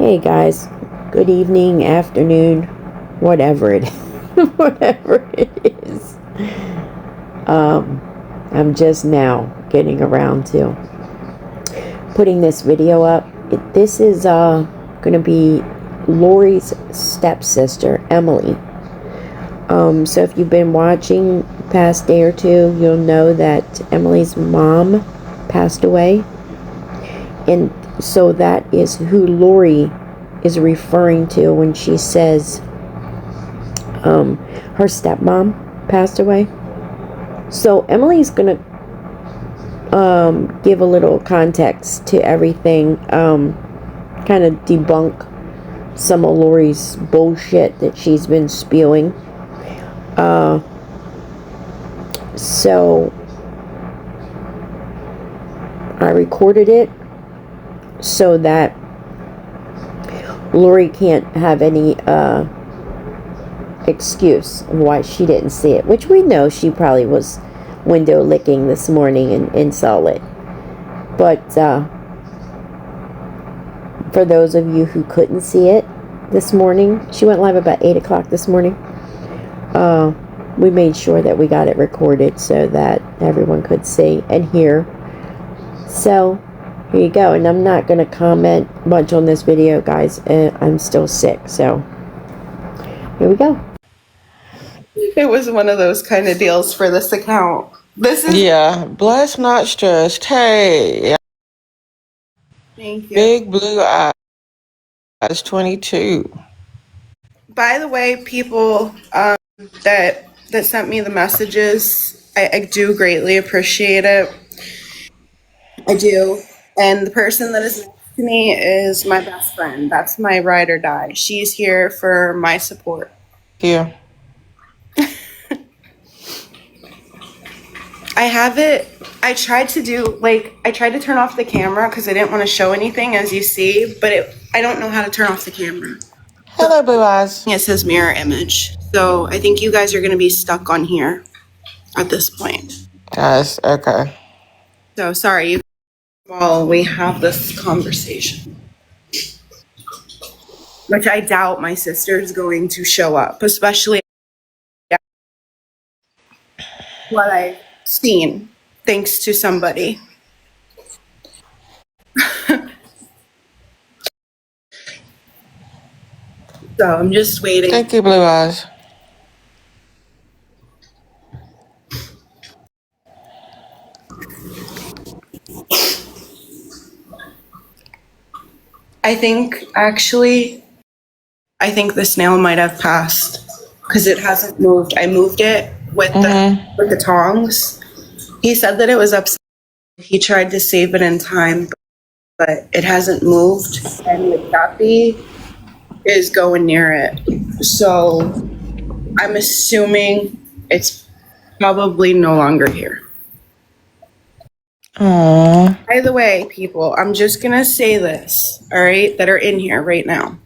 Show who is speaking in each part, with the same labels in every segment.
Speaker 1: Hey guys, good evening, afternoon, whatever it whatever it is. I'm just now getting around to putting this video up. This is gonna be Lori's stepsister, Emily. So if you've been watching the past day or two, you'll know that Emily's mom passed away. And so that is who Lori is referring to when she says her stepmom passed away. So Emily's gonna give a little context to everything, kind of debunk some of Lori's bullshit that she's been spewing. So I recorded it so that Lori can't have any excuse of why she didn't see it, which we know she probably was window licking this morning and saw it. But for those of you who couldn't see it this morning, she went live about 8 o'clock this morning. We made sure that we got it recorded so that everyone could see and hear. So here you go. And I'm not going to comment much on this video, guys. I'm still sick, so here we go.
Speaker 2: It was one of those kind of deals for this account.
Speaker 3: Yeah, blessed, not stressed. Hey,
Speaker 2: Thank you.
Speaker 3: big blue eyes, 22.
Speaker 2: By the way, people that sent me the messages, I do greatly appreciate it. I do. And the person that is next to me is my best friend. That's my ride or die. She's here for my support.
Speaker 3: Here.
Speaker 2: I have it. I tried to turn off the camera because I didn't want to show anything, as you see, but I don't know how to turn off the camera.
Speaker 3: Hello, blue eyes.
Speaker 2: It says mirror image. So I think you guys are going to be stuck on here at this point.
Speaker 3: Guys, okay.
Speaker 2: So sorry, while we have this conversation, which I doubt my sister is going to show up, especially what I've seen, thanks to somebody. So I'm just waiting.
Speaker 3: Thank you, blue eyes.
Speaker 2: I think the snail might have passed because it hasn't moved. I moved it with the tongs. He said that it was upset. He tried to save it in time, but it hasn't moved, and the puppy is going near it. So I'm assuming it's probably no longer here.
Speaker 3: Aww.
Speaker 2: By the way, people, I'm just going to say this, all right, that are in here right now.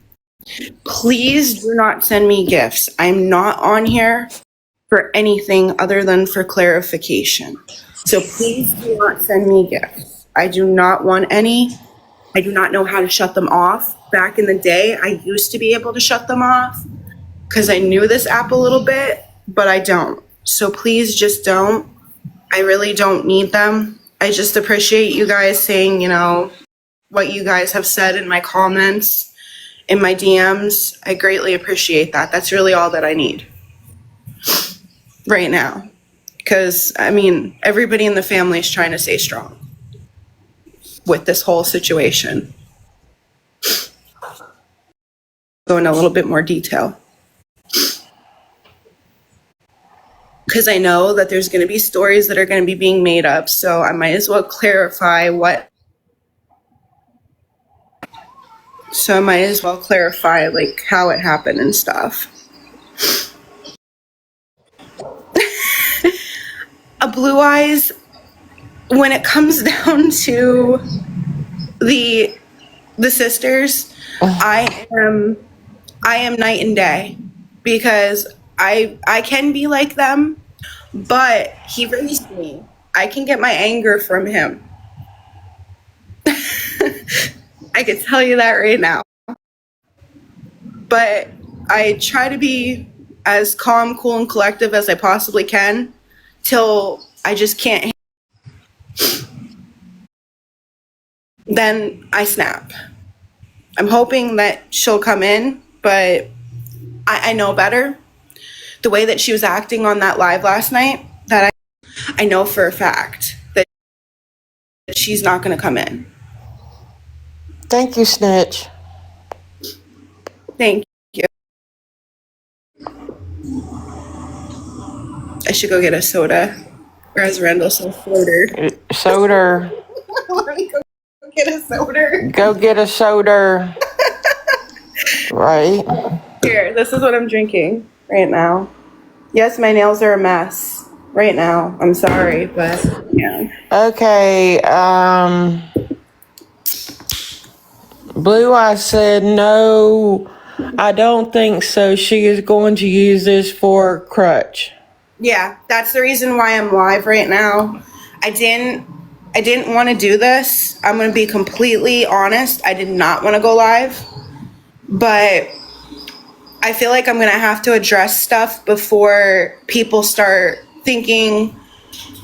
Speaker 2: Please do not send me gifts. I'm not on here for anything other than for clarification. So please do not send me gifts. I do not want any. I do not know how to shut them off. Back in the day, I used to be able to shut them off because I knew this app a little bit, but I don't. So please just don't. I really don't need them. I just appreciate you guys saying, what you guys have said in my comments, in my DMs. I greatly appreciate that. That's really all that I need right now. Because, everybody in the family is trying to stay strong with this whole situation. Go into a little bit more detail. Because I know that there's going to be stories that are going to be being made up, so I might as well clarify how it happened and stuff. A blue eyes, when it comes down to the sisters, I am night and day, because I can be like them, but he raised me. I can get my anger from him. I can tell you that right now. but I try to be as calm, cool, and collective as I possibly can till I just can't. Then I snap. I'm hoping that she'll come in, but I know better. The way that she was acting on that live last night, that I know for a fact that she's not going to come in.
Speaker 3: Thank you, Snitch.
Speaker 2: Thank you. I should go get a soda. Or as Randall says, soda.
Speaker 3: Soda.
Speaker 2: Let me go get a soda.
Speaker 3: Go get a soda. Right.
Speaker 2: Here, this is what I'm drinking right now. Yes, my nails are a mess right now. I'm sorry, but yeah.
Speaker 3: Okay, Blue Eyes said, no, I don't think so. She is going to use this for crutch.
Speaker 2: Yeah, that's the reason why I'm live right now. I didn't want to do this. I'm going to be completely honest. I did not want to go live, but I feel like I'm going to have to address stuff before people start thinking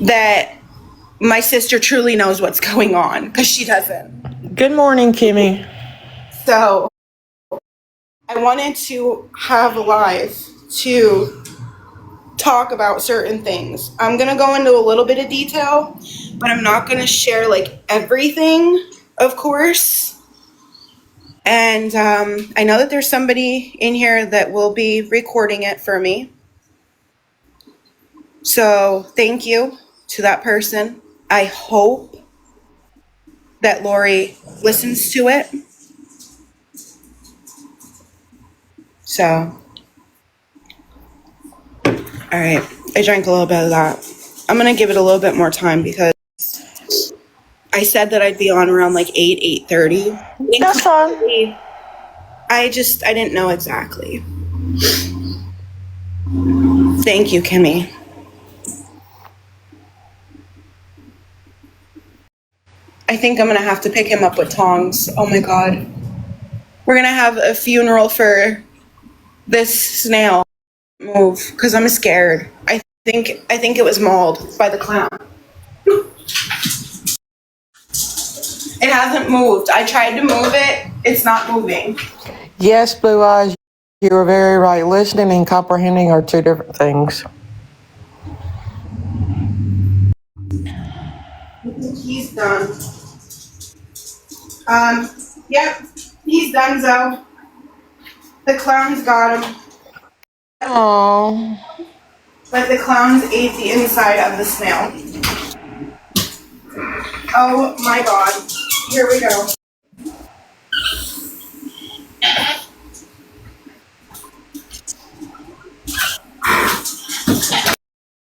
Speaker 2: that my sister truly knows what's going on, because she doesn't.
Speaker 3: Good morning, Kimmy.
Speaker 2: So I wanted to have a live to talk about certain things. I'm going to go into a little bit of detail, but I'm not going to share like everything, of course. And I know that there's somebody in here that will be recording it for me. So thank you to that person. I hope that Lori listens to it. So, all right. I drank a little bit of that. I'm going to give it a little bit more time because I said that I'd be on around like 8:30.
Speaker 3: That's fine.
Speaker 2: I didn't know exactly. Thank you, Kimmy. I think I'm going to have to pick him up with tongs. Oh my God. We're going to have a funeral for this snail move because I'm scared. I think it was mauled by the clown. It hasn't moved. I tried to move it. It's not moving.
Speaker 3: Yes, Blue Eyes, you are very right. Listening and comprehending are two different things.
Speaker 2: He's done. Yep, he's done, so. The clowns got him.
Speaker 3: Oh.
Speaker 2: But the clowns ate the inside of the snail. Oh my God. Here we go.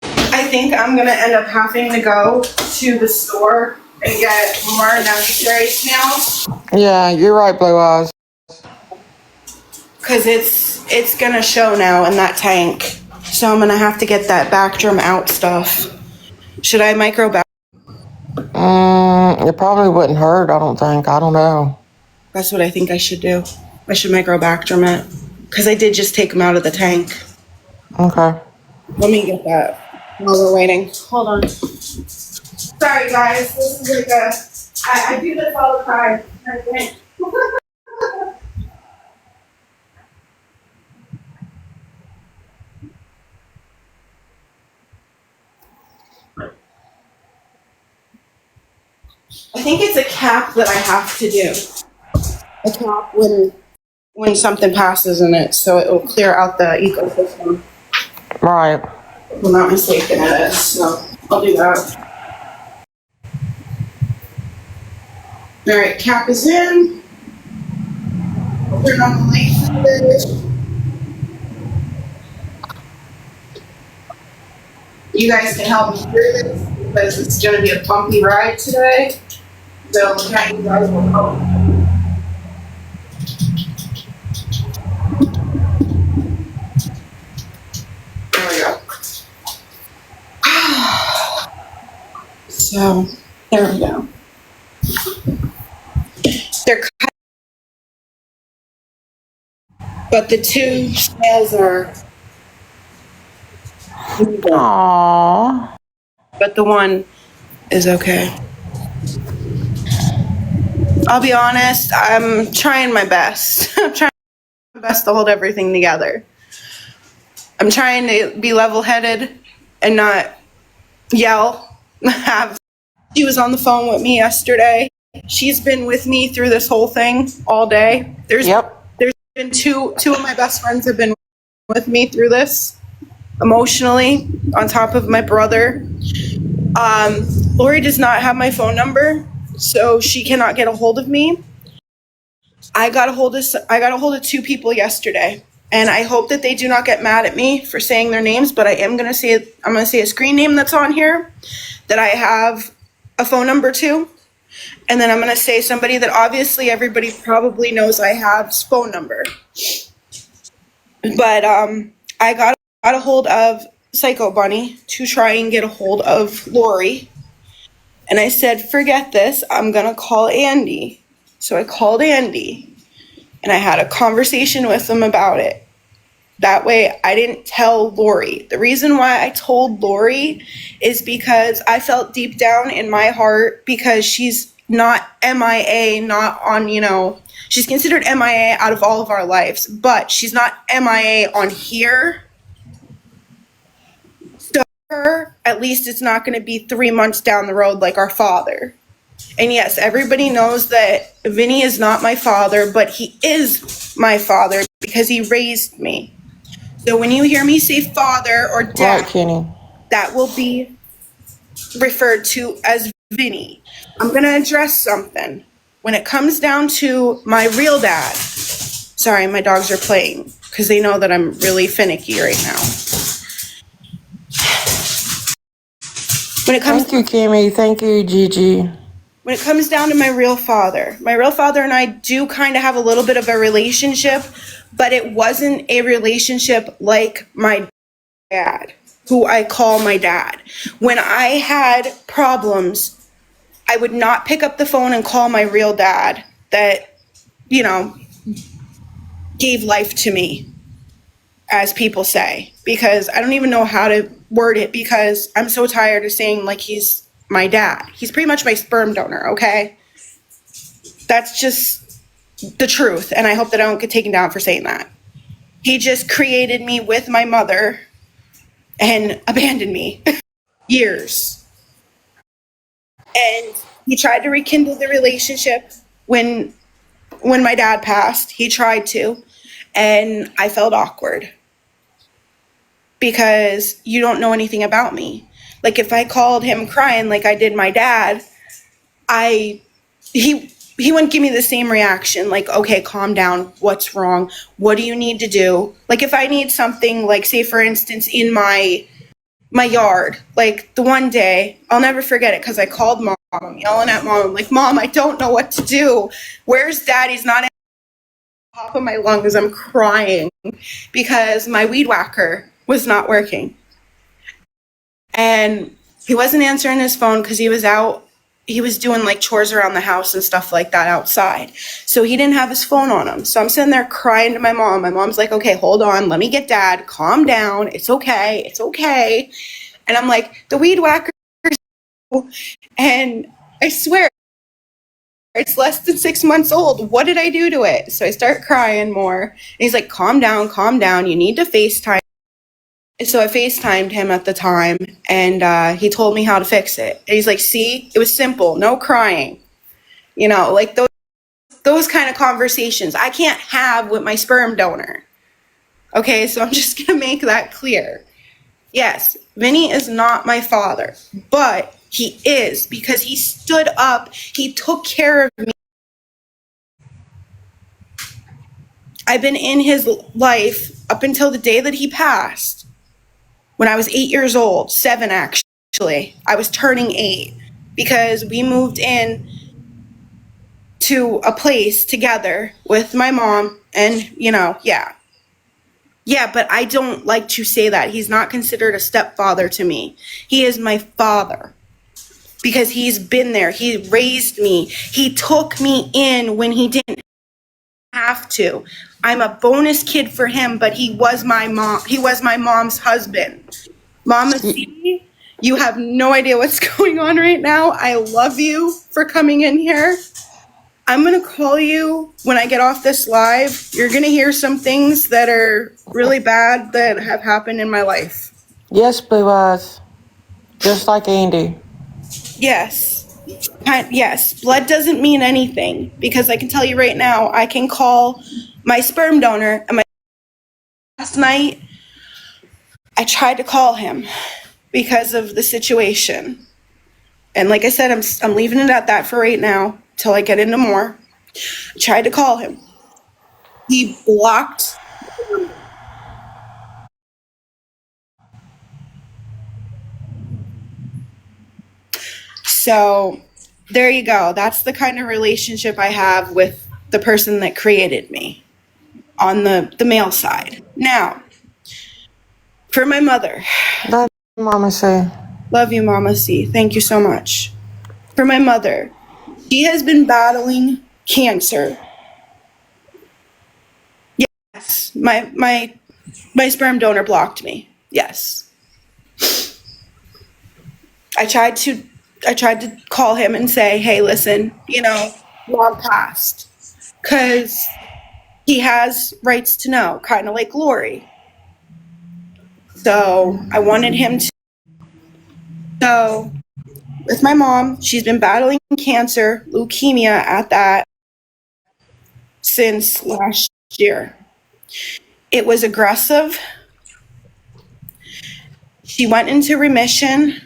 Speaker 2: I think I'm going to end up having to go to the store and get more necessary snails.
Speaker 3: Yeah, you're right, Blue Eyes.
Speaker 2: Because it's going to show now in that tank. So I'm going to have to get that Bactrim out stuff. Should I micro back?
Speaker 3: It probably wouldn't hurt, I don't think. I don't know.
Speaker 2: That's what I think I should do. I should micro Bactrim it. Because I did just take them out of the tank.
Speaker 3: Okay.
Speaker 2: Let me get that while we're waiting. Hold on. Sorry, guys. This is like I do this all the time. I think it's a cap that I have to do. A cap when something passes in it, so it will clear out the ecosystem.
Speaker 3: Right.
Speaker 2: If I'm not mistaken, it is. So I'll do that. All right, cap is in. Turn on the light switch. You guys can help me through this because it's going to be a bumpy ride today. So you guys will help. There we go. So there we go. But the two snails are
Speaker 3: Aww.
Speaker 2: but the one is okay. I'll be honest, I'm trying my best. I'm trying my best to hold everything together. I'm trying to be level-headed and not yell. She was on the phone with me yesterday. She's been with me through this whole thing all day. There's been two of my best friends have been with me through this emotionally, on top of my brother. Lori does not have my phone number, so she cannot get a hold of me. I got a hold of two people yesterday, and I hope that they do not get mad at me for saying their names, but I'm gonna say a screen name that's on here that I have a phone number to, and then I'm gonna say somebody that obviously everybody probably knows I have phone number. But I got a hold of Psycho Bunny to try and get a hold of Lori. And I said, forget this, I'm gonna call Andy. So I called Andy and I had a conversation with him about it. That way I didn't tell Lori. The reason why I told Lori is because I felt deep down in my heart, because she's not MIA, not on, she's considered MIA out of all of our lives, but she's not MIA on here. So at least it's not going to be 3 months down the road like our father. And yes, everybody knows that Vinny is not my father, but he is my father because he raised me. So when you hear me say father or dad,
Speaker 3: Right, Kenny.
Speaker 2: that will be referred to as Vinny. I'm going to address something. When it comes down to my real dad, sorry, my dogs are playing because they know that I'm really finicky right now.
Speaker 3: Thank you, Kimmy. Thank you, Gigi.
Speaker 2: When it comes down to my real father and I do kind of have a little bit of a relationship, but it wasn't a relationship like my dad, who I call my dad. When I had problems, I would not pick up the phone and call my real dad that, gave life to me, as people say, because I don't even know how to word it, because I'm so tired of saying like he's my dad. He's pretty much my sperm donor, okay? That's just the truth, and I hope that I don't get taken down for saying that. He just created me with my mother and abandoned me years. And he tried to rekindle the relationship when my dad passed. He tried to, and I felt awkward because you don't know anything about me. Like if I called him crying like I did my dad, he wouldn't give me the same reaction, like, okay, calm down, what's wrong, what do you need to do? Like if I need something, like say for instance in my yard, like the one day, I'll never forget it, because I called mom, I'm yelling at mom, I'm like, Mom, I don't know what to do. Where's dad? He's not in the top of my lungs. I'm crying because my weed whacker was not working. And he wasn't answering his phone because he was out. He was doing like chores around the house and stuff like that outside. So he didn't have his phone on him. So I'm sitting there crying to my mom. My mom's like, okay, hold on. Let me get dad. Calm down. It's okay. It's okay. And I'm like, the weed whacker. And I swear, it's less than 6 months old. What did I do to it? So I start crying more. And he's like, calm down, calm down. You need to FaceTime. So I FaceTimed him at the time, and he told me how to fix it. And he's like, see, it was simple, no crying. Like those kind of conversations I can't have with my sperm donor. Okay, so I'm just going to make that clear. Yes, Vinny is not my father, but he is, because he stood up, he took care of me. I've been in his life up until the day that he passed. When I was 8 years old, 7 actually, I was turning 8, because we moved in to a place together with my mom, and yeah, but I don't like to say that. He's not considered a stepfather to me. He is my father, because he's been there. He raised me. He took me in when he didn't have to. I'm a bonus kid for him, but he was my mom's husband. Mama C, you have no idea what's going on right now. I love you for coming in here. I'm going to call you when I get off this live. You're going to hear some things that are really bad that have happened in my life.
Speaker 3: Yes, Blue Eyes. Just like Andy.
Speaker 2: Yes. Yes. Blood doesn't mean anything, because I can tell you right now, I can call my sperm donor, and last night I tried to call him because of the situation. And like I said, I'm leaving it at that for right now till I get into more. I tried to call him. He blocked. So there you go. That's the kind of relationship I have with the person that created me on the male side. Now, for my mother.
Speaker 3: Love you, Mama C.
Speaker 2: Love you, Mama C. Thank you so much. For my mother, she has been battling cancer. Yes, my sperm donor blocked me. Yes. I tried to call him and say, hey, listen, mom passed. Because he has rights to know, kind of like Lori. So I wanted him to. So with my mom, she's been battling cancer, leukemia at that, since last year. It was aggressive. She went into remission.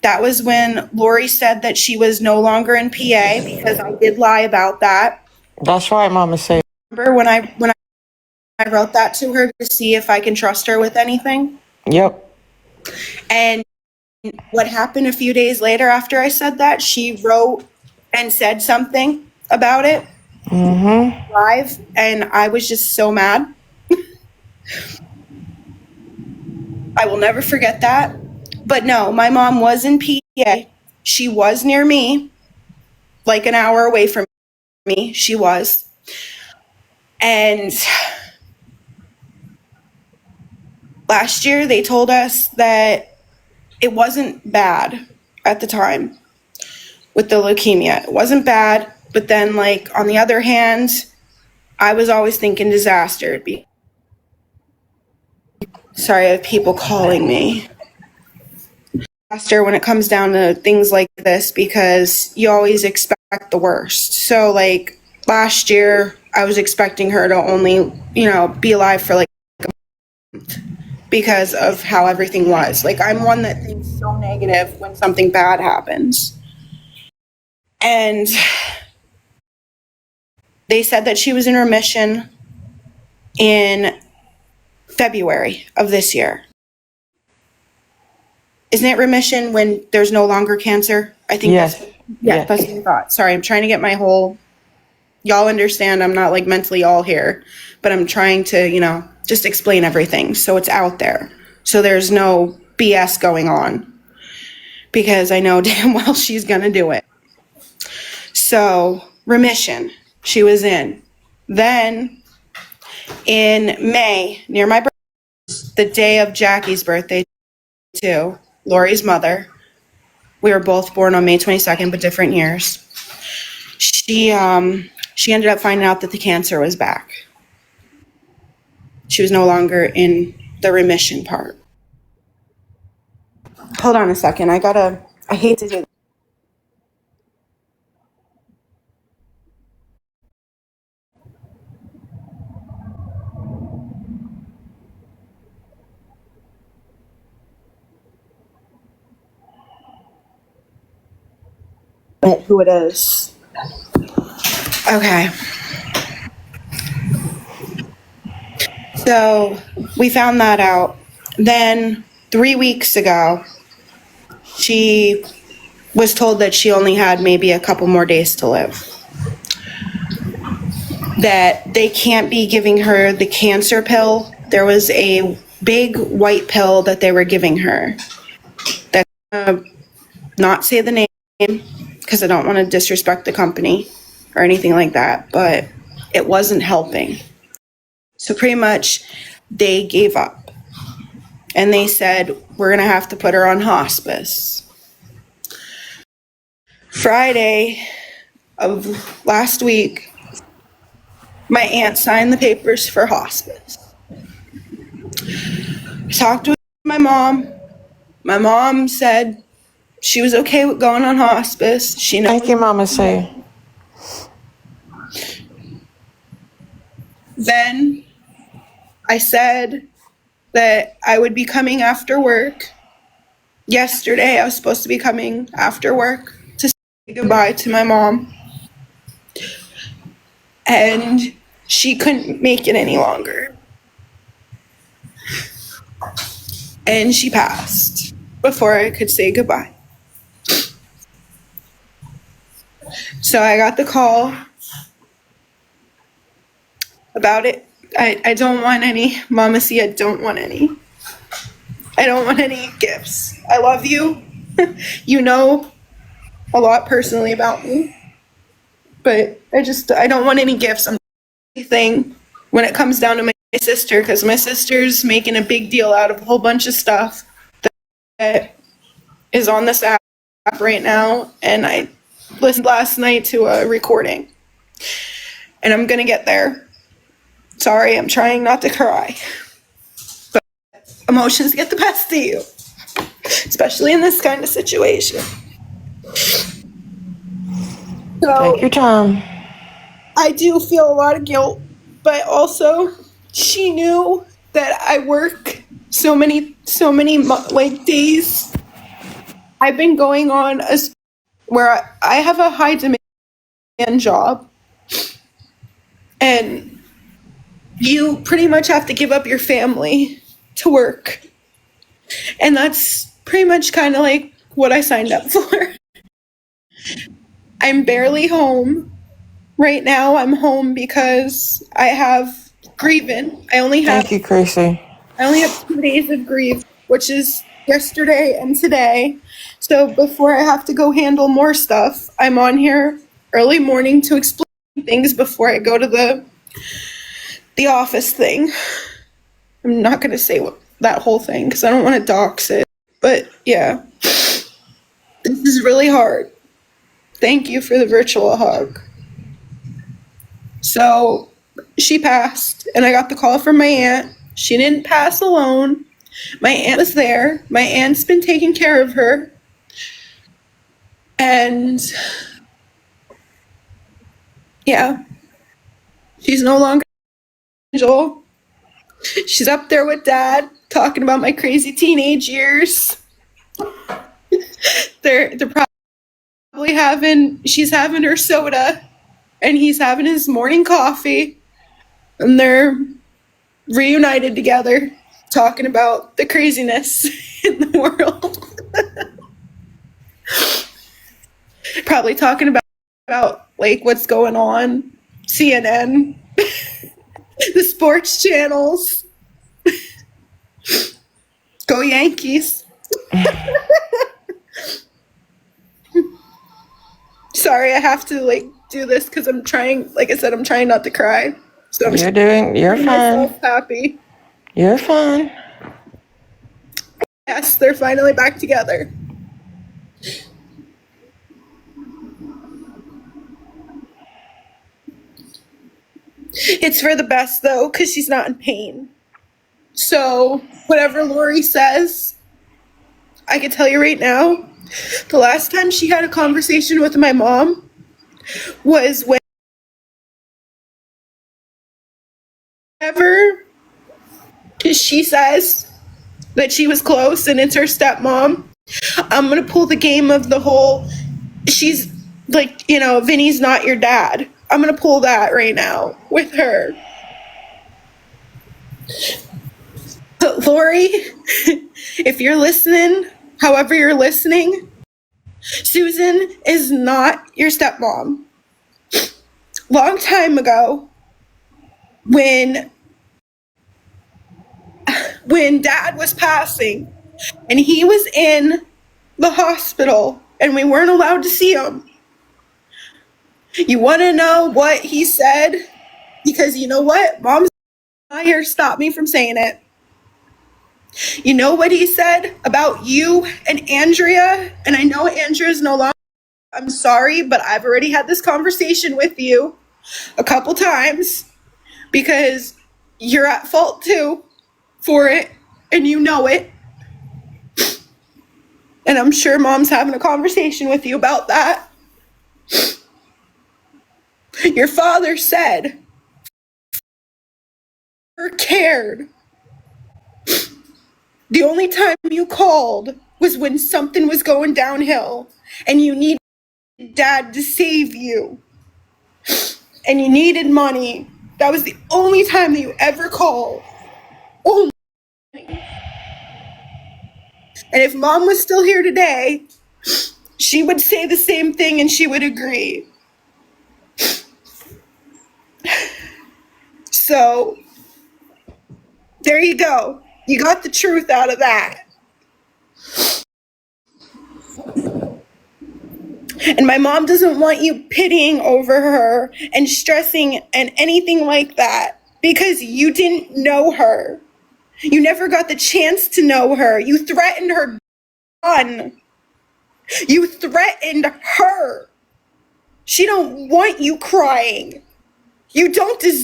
Speaker 2: That was when Lori said that she was no longer in PA, because I did lie about that.
Speaker 3: That's right, Mama C.
Speaker 2: Remember when I wrote that to her to see if I can trust her with anything?
Speaker 3: Yep.
Speaker 2: And what happened a few days later after I said that, she wrote and said something about it live, and I was just so mad. I will never forget that. But no, my mom was in PA. She was near me, like an hour away from me. She was. And last year they told us that it wasn't bad at the time with the leukemia. It wasn't bad, but then, like, on the other hand, I was always thinking disaster. Sorry, I have people calling me. Disaster when it comes down to things like this, because you always expect the worst. So, like, last year, I was expecting her to only, be alive for like a month because of how everything was. Like, I'm one that thinks so negative when something bad happens. And they said that she was in remission in February of this year. Isn't it remission when there's no longer cancer? I think
Speaker 3: Yes.
Speaker 2: that's what I thought. Sorry, I'm trying to get my whole, y'all understand I'm not like mentally all here, but I'm trying to, just explain everything so it's out there. So there's no BS going on, because I know damn well she's going to do it. So remission, she was in. Then in May, near my birthday, the day of Jackie's birthday too, Lori's mother, we were both born on May 22nd, but different years. She ended up finding out that the cancer was back. She was no longer in the remission part. Hold on a second. I hate to do this. But who it is. Okay. So we found that out. Then 3 weeks ago, she was told that she only had maybe a couple more days to live. That they can't be giving her the cancer pill. There was a big white pill that they were giving her. That's not say the name, because I don't want to disrespect the company or anything like that, but it wasn't helping. So pretty much they gave up and they said, we're going to have to put her on hospice. Friday of last week, my aunt signed the papers for hospice. I talked with my mom. My mom said she was okay with going on hospice. She knows.
Speaker 3: Thank you, Mama C.
Speaker 2: Then I said that I would be coming after work. Yesterday, I was supposed to be coming after work to say goodbye to my mom. And she couldn't make it any longer. And she passed before I could say goodbye. So I got the call about it. I don't want any. Mama C, I don't want any. I don't want any gifts. I love you. You know a lot personally about me. But I don't want any gifts. I'm anything when it comes down to my sister, because my sister's making a big deal out of a whole bunch of stuff that is on this app right now. And I listened last night to a recording. And I'm going to get there. Sorry, I'm trying not to cry. But emotions get the best of you, especially in this kind of situation. So,
Speaker 3: Take your time.
Speaker 2: I do feel a lot of guilt, but also she knew that I work so many like days. I've been going on where I have a high demand job, and you pretty much have to give up your family to work. And that's pretty much kind of like what I signed up for. I'm barely home. Right now, I'm home because I have grieving.
Speaker 3: Thank you, Chrissy.
Speaker 2: I only have 2 days of grief, which is yesterday and today. So before I have to go handle more stuff, I'm on here early morning to explain things before I go to the office thing. I'm not going to say that whole thing because I don't want to dox it. But yeah, this is really hard. Thank you for the virtual hug. So she passed, and I got the call from my aunt. She didn't pass alone. My aunt was there. My aunt's been taking care of her. And yeah, she's no longer an angel. She's up there with Dad, talking about my crazy teenage years. They're probably she's having her soda, and he's having his morning coffee, and they're reunited together, talking about the craziness in the world. Probably talking about like what's going on, CNN, the sports channels. Go Yankees. Sorry, I have to like do this because I'm trying, like I said, I'm trying not to cry. So I'm
Speaker 3: You're fine.
Speaker 2: myself happy.
Speaker 3: You're fine.
Speaker 2: Yes, they're finally back together. It's for the best though, because she's not in pain. So whatever Lori says, I can tell you right now, the last time she had a conversation with my mom was whenever she says that she was close and it's her stepmom, I'm going to pull the game of the whole, she's like, Vinny's not your dad. I'm going to pull that right now with her. But Lori, if you're listening, however you're listening, Susan is not your stepmom. Long time ago, when Dad was passing and he was in the hospital and we weren't allowed to see him, you want to know what he said Because you know what? Mom's not here to stop me from saying it. You know what he said about you and Andrea? And I know Andrea's no longer. I'm sorry, but I've already had this conversation with you a couple times because you're at fault too for it, and you know it. And I'm sure Mom's having a conversation with you about that. Your father said, or cared. The only time you called was when something was going downhill and you needed Dad to save you. And you needed money. That was the only time that you ever called. Only. And if Mom was still here today, she would say the same thing and she would agree. So, there you go. You got the truth out of that. And my mom doesn't want you pitying over her and stressing and anything like that because you didn't know her. You never got the chance to know her. You threatened her gun. You threatened her. She don't want you crying. You don't deserve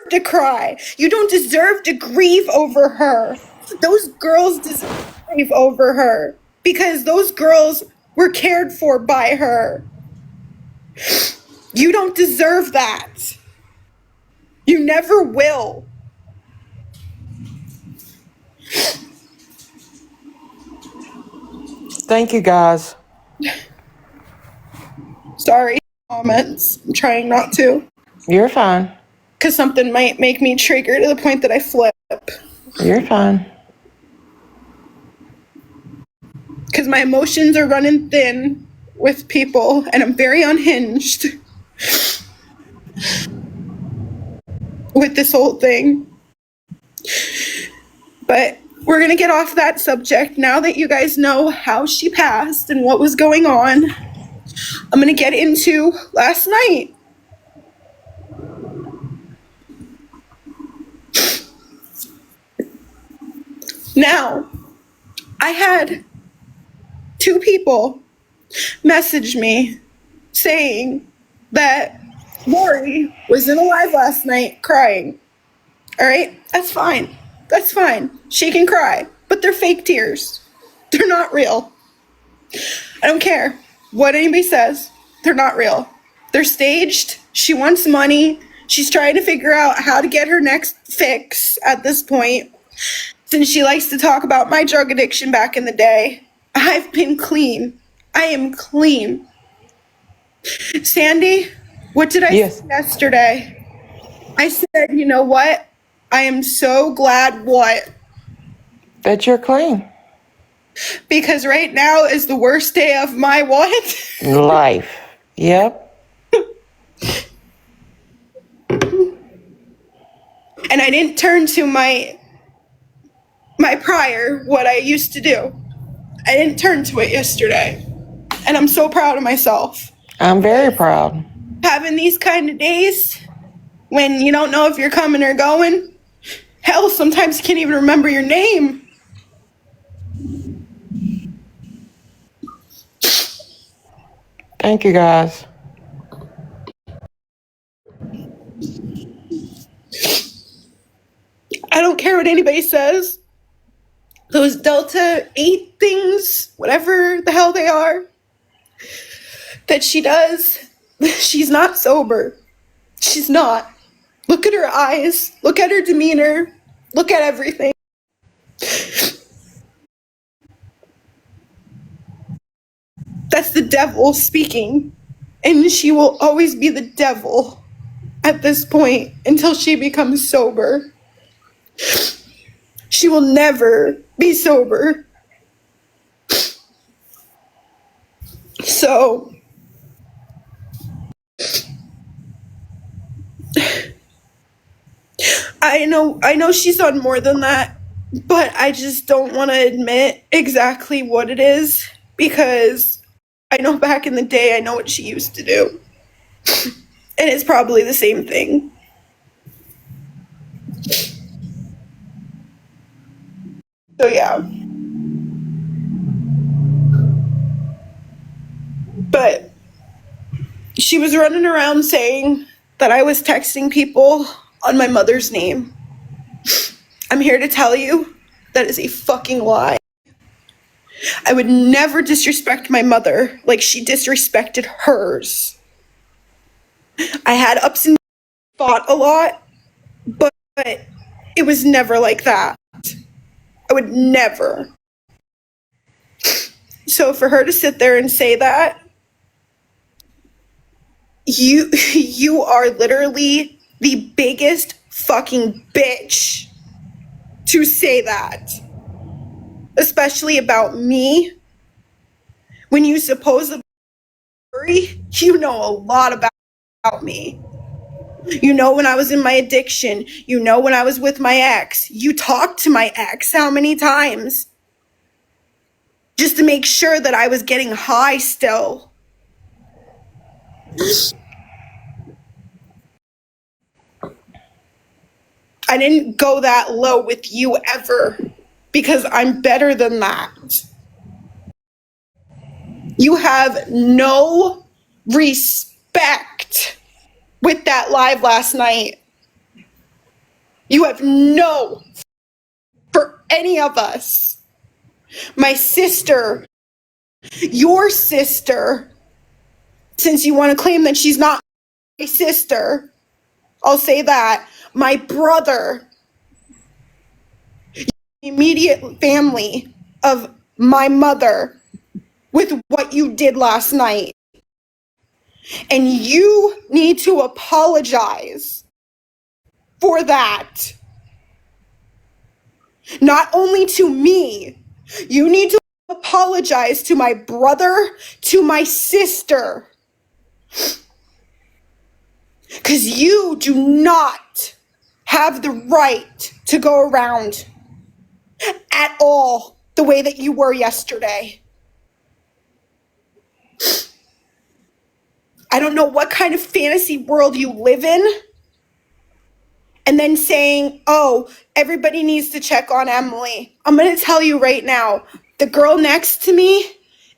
Speaker 2: to cry. You don't deserve to grieve over her. Those girls deserve to grieve over her because those girls were cared for by her. You don't deserve that. You never will.
Speaker 3: Thank you, guys.
Speaker 2: Sorry, comments. I'm trying not to.
Speaker 3: You're fine.
Speaker 2: Because something might make me trigger to the point that I flip.
Speaker 3: You're fine.
Speaker 2: Because my emotions are running thin with people and I'm very unhinged with this whole thing. But we're going to get off that subject now that you guys know how she passed and what was going on. I'm going to get into last night. Now, I had 2 people message me saying that Lori was in a live last night crying. All right? That's fine. That's fine. She can cry, but they're fake tears. They're not real. I don't care what anybody says. They're not real. They're staged. She wants money. She's trying to figure out how to get her next fix at this point. Since she likes to talk about my drug addiction back in the day, I've been clean. I am clean. Sandy, what did I say yesterday? I said, you know what? I am so glad what?
Speaker 3: That you're clean.
Speaker 2: Because right now is the worst day of my what?
Speaker 3: Life. Yep.
Speaker 2: And I didn't turn to my prior, what I used to do. I didn't turn to it yesterday. And I'm so proud of myself.
Speaker 3: I'm very proud.
Speaker 2: Having these kind of days when you don't know if you're coming or going. Hell, sometimes you can't even remember your name.
Speaker 3: Thank you, guys.
Speaker 2: I don't care what anybody says. Those Delta 8 things, whatever the hell they are, that she does, she's not sober. She's not. Look at her eyes. Look at her demeanor. Look at everything. That's the devil speaking. And she will always be the devil at this point until she becomes sober. She will never be sober. So, I know she's done more than that, but I just don't want to admit exactly what it is because I know back in the day I know what she used to do. And it's probably the same thing. So yeah. But she was running around saying that I was texting people on my mother's name. I'm here to tell you that is a fucking lie. I would never disrespect my mother like she disrespected hers. I had ups and fought a lot, but it was never like that. I would never. So for her to sit there and say that, you are literally the biggest fucking bitch to say that. Especially about me. When you supposedly worry, you know a lot about me. You know when I was in my addiction. You know when I was with my ex. You talked to my ex how many times? Just to make sure that I was getting high still. I didn't go that low with you ever because I'm better than that. You have no respect with that live last night. You have no for any of us. My sister, your sister, since you want to claim that she's not my sister, I'll say that. My brother, immediate family of my mother, with what you did last night. And you need to apologize for that. Not only to me, you need to apologize to my brother, to my sister. Because you do not have the right to go around at all the way that you were yesterday. I don't know what kind of fantasy world you live in. And then saying, oh, everybody needs to check on Emily. I'm going to tell you right now, the girl next to me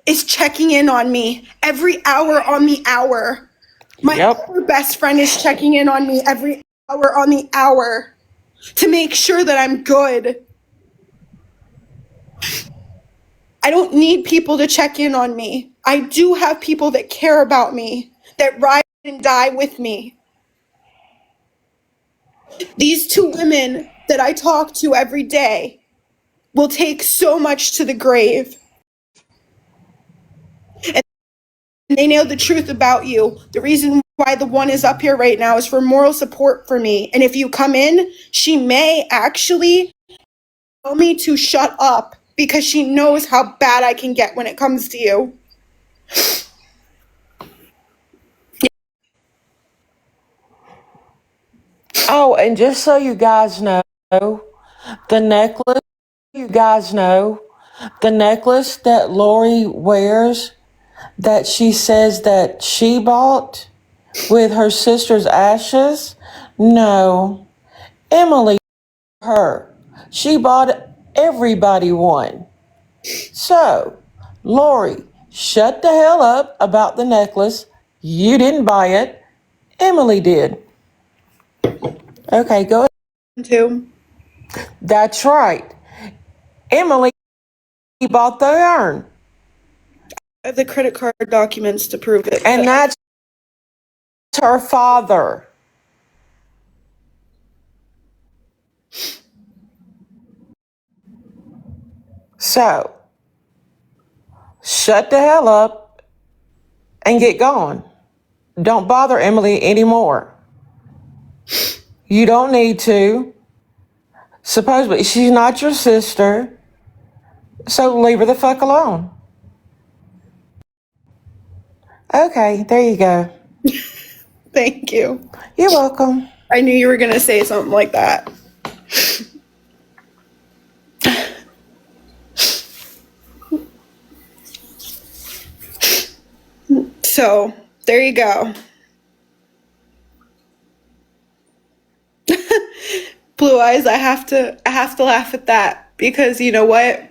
Speaker 2: is checking in on me every hour on the hour. My other best friend is checking in on me every hour on the hour to make sure that I'm good. I don't need people to check in on me. I do have people that care about me, that ride and die with me. These two women that I talk to every day will take so much to the grave. And they know the truth about you. The reason why the one is up here right now is for moral support for me. And if you come in, she may actually tell me to shut up because she knows how bad I can get when it comes to you.
Speaker 3: Oh, and just so you guys know, the necklace, the necklace that Lori wears that she says that she bought with her sister's ashes, no, Emily, her. She bought everybody one. So, Lori, shut the hell up about the necklace. You didn't buy it. Emily did. Okay, go ahead.
Speaker 2: Too.
Speaker 3: That's right. Emily bought the urn.
Speaker 2: I have the credit card documents to prove it.
Speaker 3: And that's her father. So, shut the hell up and get going. Don't bother Emily anymore. You don't need to. Supposedly, she's not your sister. So leave her the fuck alone. Okay, there you go.
Speaker 2: Thank you.
Speaker 3: You're welcome.
Speaker 2: I knew you were going to say something like that. So, there you go. Blue eyes, I have to laugh at that because you know what?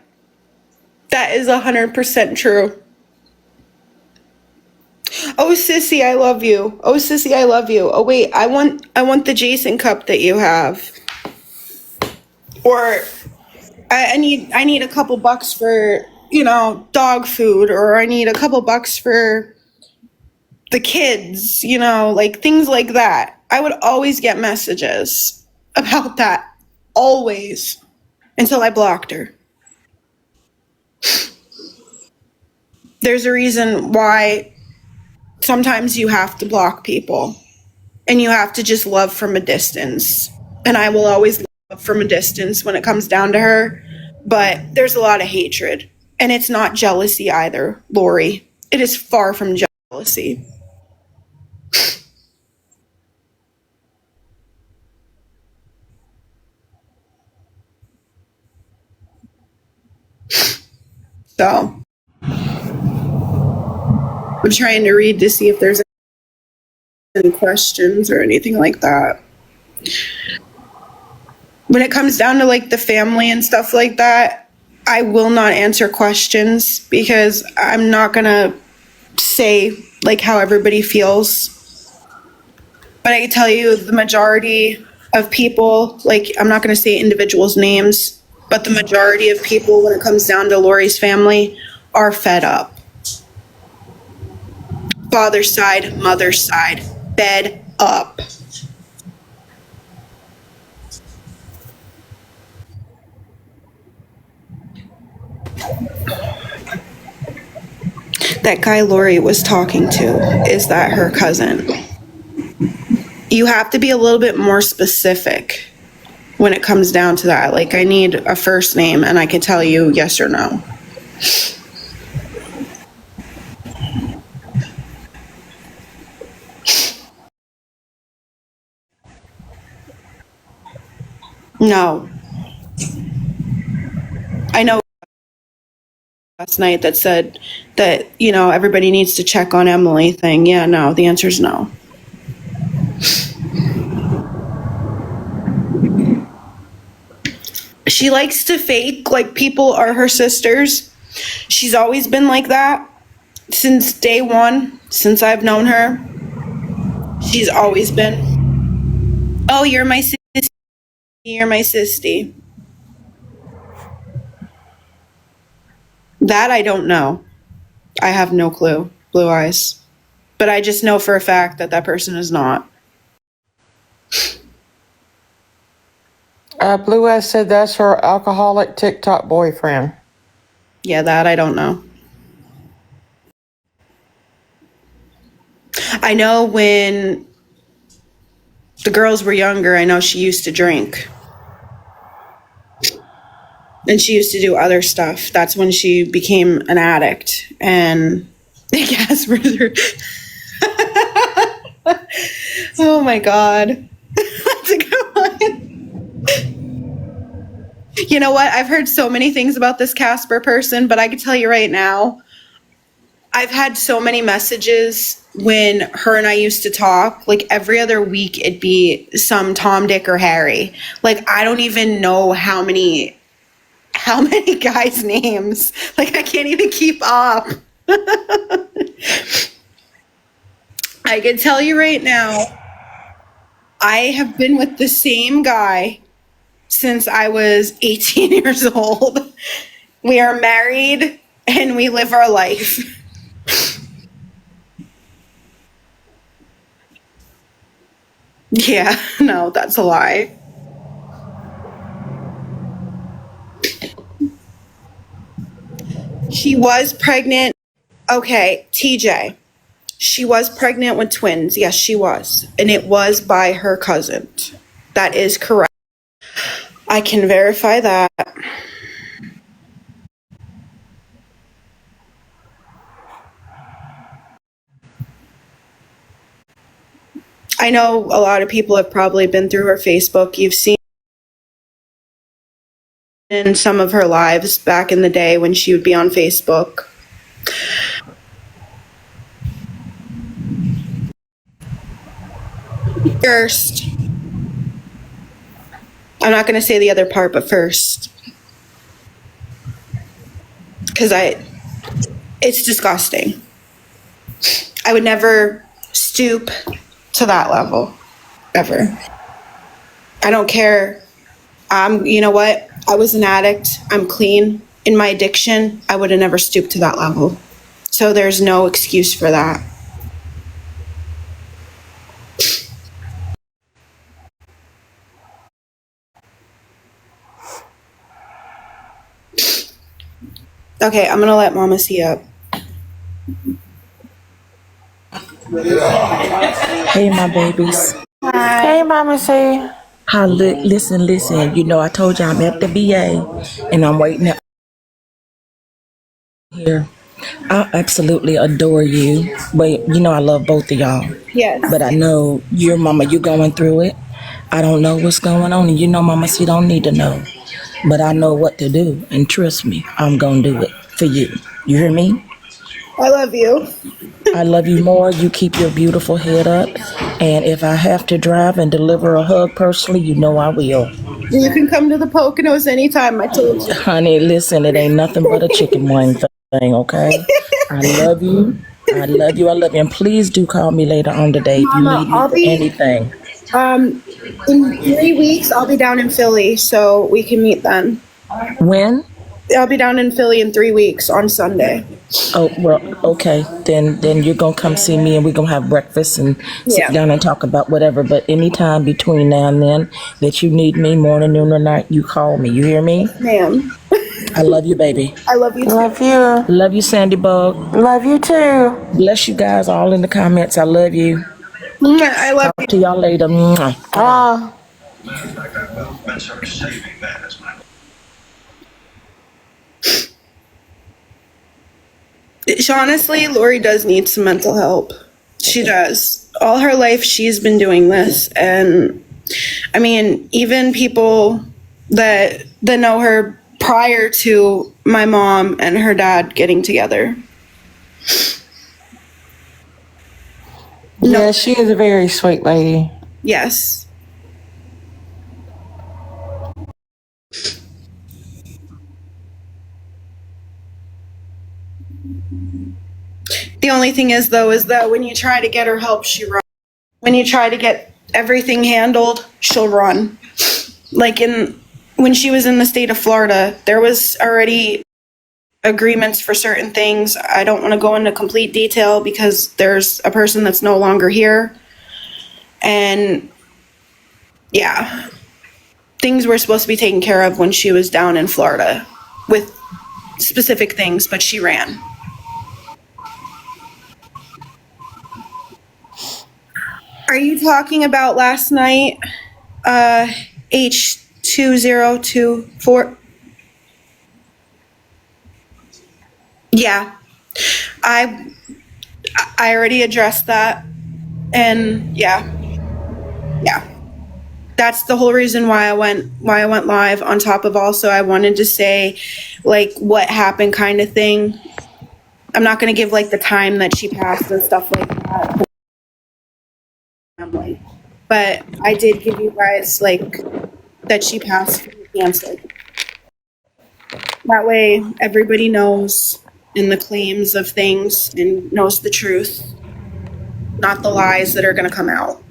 Speaker 2: That is 100% true. Oh, sissy, I love you. Oh, sissy, I love you. Oh, wait, I want the Jason cup that you have. Or I need a couple bucks for, dog food, or I need a couple bucks for the kids, like things like that. I would always get messages about that. Always. Until I blocked her. There's a reason why sometimes you have to block people and you have to just love from a distance. And I will always love from a distance when it comes down to her. But there's a lot of hatred. And it's not jealousy either, Lori. It is far from jealousy. So I'm trying to read to see if there's any questions or anything like that. When it comes down to like the family and stuff like that, I will not answer questions because I'm not gonna say like how everybody feels. But I can tell you the majority of people, like I'm not gonna say individuals' names, but the majority of people when it comes down to Lori's family are fed up. Father's side, mother's side, fed up. That guy Lori was talking to, is that her cousin? You have to be a little bit more specific when it comes down to that. Like I need a first name and I can tell you yes or no. No. I know last night that said that, everybody needs to check on Emily thing. Yeah, no, the answer is no. She likes to fake like people are her sisters. She's always been like that since day one, since I've known her. She's always been, oh, you're my sissy, you're my sissy. That I don't know. I have no clue. Blue eyes. But I just know for a fact that that person is not.
Speaker 3: Blue Eyes said that's her alcoholic TikTok boyfriend.
Speaker 2: Yeah, that I don't know. I know when the girls were younger, I know she used to drink. And she used to do other stuff. That's when she became an addict. And Casper. Oh my God. That's a good one. You know what? I've heard so many things about this Casper person, but I can tell you right now, I've had so many messages when her and I used to talk. Like every other week, it'd be some Tom, Dick, or Harry. Like I don't even know how many guys' names. Like I can't even keep up. I can tell you right now, I have been with the same guy since I was 18 years old. We are married and we live our life. Yeah, no, that's a lie. She was pregnant. Okay, TJ. She was pregnant with twins. Yes, she was. And it was by her cousin. That is correct. I can verify that. I know a lot of people have probably been through her Facebook. You've seen in some of her lives back in the day when she would be on Facebook. First, I'm not going to say the other part, but first, because it's disgusting. I would never stoop to that level, ever. I don't care. You know what? I was an addict. I'm clean. In my addiction, I would have never stooped to that level. So there's no excuse for that. Okay, I'm gonna let Mama see up.
Speaker 4: Hey, my babies.
Speaker 3: Hey, Mama C.
Speaker 4: Listen. You know, I told you I'm at the VA and I'm waiting here. I absolutely adore you. But, you know, I love both of y'all.
Speaker 2: Yes.
Speaker 4: But I know your mama, you going through it. I don't know what's going on. And you know, Mama, she don't need to know. But I know what to do. And trust me, I'm going to do it for you. You hear me?
Speaker 2: I love you.
Speaker 4: I love you more. You keep your beautiful head up. And if I have to drive and deliver a hug personally, you know I will.
Speaker 2: You can come to the Poconos anytime, I told you.
Speaker 4: Honey, listen, it ain't nothing but a chicken wing thing, okay? I love you. I love you. I love you. And please do call me later on today if you
Speaker 2: Mama,
Speaker 4: need me for anything.
Speaker 2: In 3 weeks, I'll be down in Philly, so we can meet then.
Speaker 4: When?
Speaker 2: I'll be down in Philly in 3 weeks on Sunday.
Speaker 4: Oh, well, okay. Then you're going to come see me and we're going to have breakfast and sit down and talk about whatever. But anytime between now and then that you need me, morning, noon, or night, you call me. You hear me?
Speaker 2: Ma'am.
Speaker 4: I love you, baby.
Speaker 2: I love you too.
Speaker 3: Love you.
Speaker 4: Love you, Sandy Bug.
Speaker 3: Love you too.
Speaker 4: Bless you guys all in the comments. I love you.
Speaker 2: I love you.
Speaker 4: Talk to y'all later. Mwah.
Speaker 3: Ah.
Speaker 2: Honestly, Lori does need some mental help. She does. All her life, she's been doing this. And I mean, even people that know her prior to my mom and her dad getting together.
Speaker 3: Yeah, she is a very sweet lady.
Speaker 2: Yes. The only thing is, though, is that when you try to get her help, she runs. When you try to get everything handled, she'll run. Like when she was in the state of Florida, there was already agreements for certain things. I don't want to go into complete detail because there's a person that's no longer here. And yeah, things were supposed to be taken care of when she was down in Florida with specific things, but she ran. Are you talking about last night? H2024? Yeah. I already addressed that. And yeah. That's the whole reason why I went live, on top of also I wanted to say like what happened kind of thing. I'm not going to give like the time that she passed and stuff like that. Family. But I did give you guys like that she passed from cancer. That way everybody knows in the claims of things and knows the truth, not the lies that are going to come out.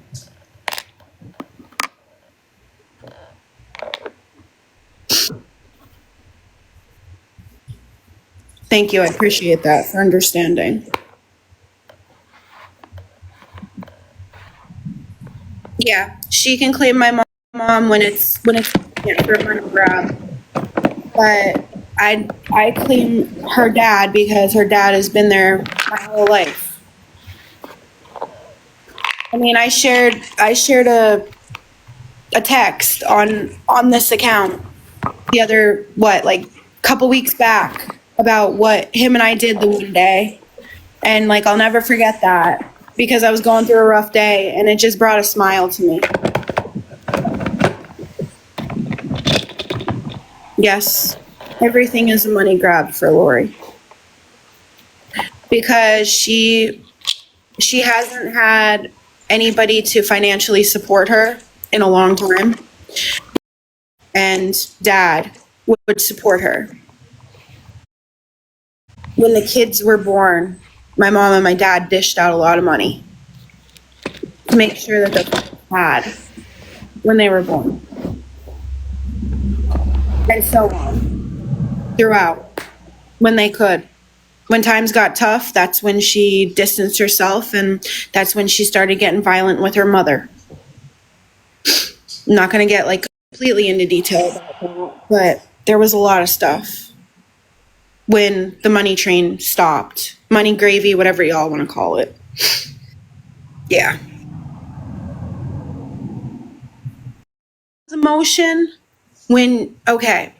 Speaker 2: Thank you. I appreciate that for understanding. Yeah, she can claim my mom when it's for money grab. But I claim her dad because her dad has been there my whole life. I mean, I shared a text on this account the other couple weeks back about what him and I did the one day. And like I'll never forget that because I was going through a rough day and it just brought a smile to me. Yes, everything is a money grab for Lori. Because she hasn't had anybody to financially support her in a long time. And dad would support her. when the kids were born, my mom and my dad dished out a lot of money to make sure that the kids had when they were born. And so on throughout when they could. When times got tough, that's when she distanced herself, and that's when she started getting violent with her mother. I'm not going to get like completely into detail about that, but there was a lot of stuff when the money train stopped. Money gravy, whatever y'all want to call it. Yeah. Emotion when, okay,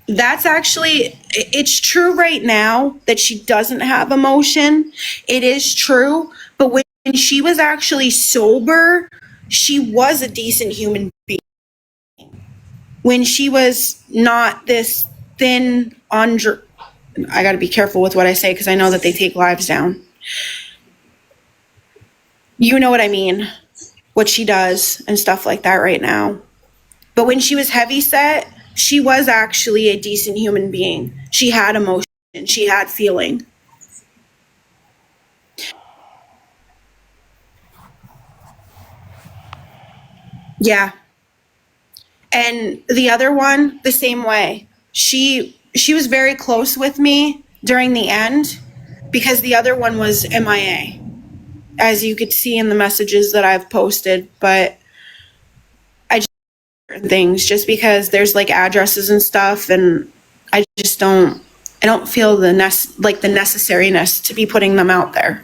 Speaker 2: that's actually, it's true right now that she doesn't have emotion. It is true. But when she was actually sober, she was a decent human being. When she was not this thin, I got to be careful with what I say because I know that they take lives down. You know what I mean? What she does and stuff like that right now. But when she was heavy set, she was actually a decent human being. She had emotion. She had feeling. Yeah. And the other one, the same way. She was very close with me during the end because the other one was MIA, as you could see in the messages that I've posted. But I just things just because there's like addresses and stuff, and I just don't. I don't feel the necessariness to be putting them out there